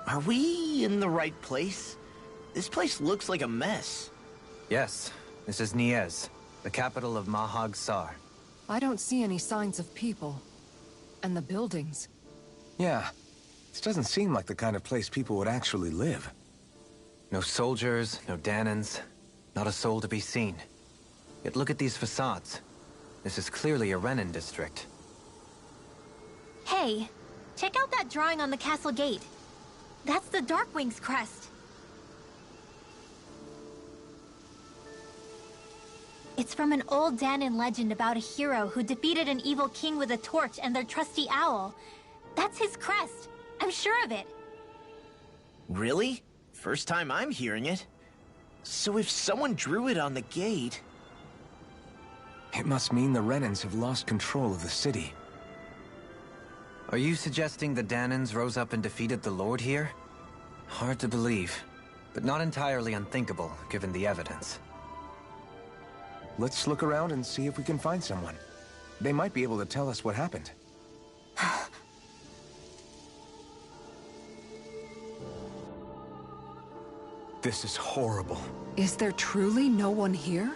Are we in the right place? This place looks like a mess. Yes, this is Nies, the capital of Mahag Sar. I don't see any signs of people. And the buildings. Yeah, this doesn't seem like the kind of place people would actually live. No soldiers, no Danons, not a soul to be seen. Yet look at these facades. This is clearly a Renin district. Hey, check out that drawing on the castle gate. That's the Darkwing's crest. It's from an old Danon legend about a hero who defeated an evil king with a torch and their trusty owl. That's his crest. I'm sure of it. Really? First time I'm hearing it. So if someone drew it on the gate... It must mean the Renins have lost control of the city. Are you suggesting the Danons rose up and defeated the Lord here? Hard to believe, but not entirely unthinkable, given the evidence. Let's look around and see if we can find someone. They might be able to tell us what happened. This is horrible. Is there truly no one here?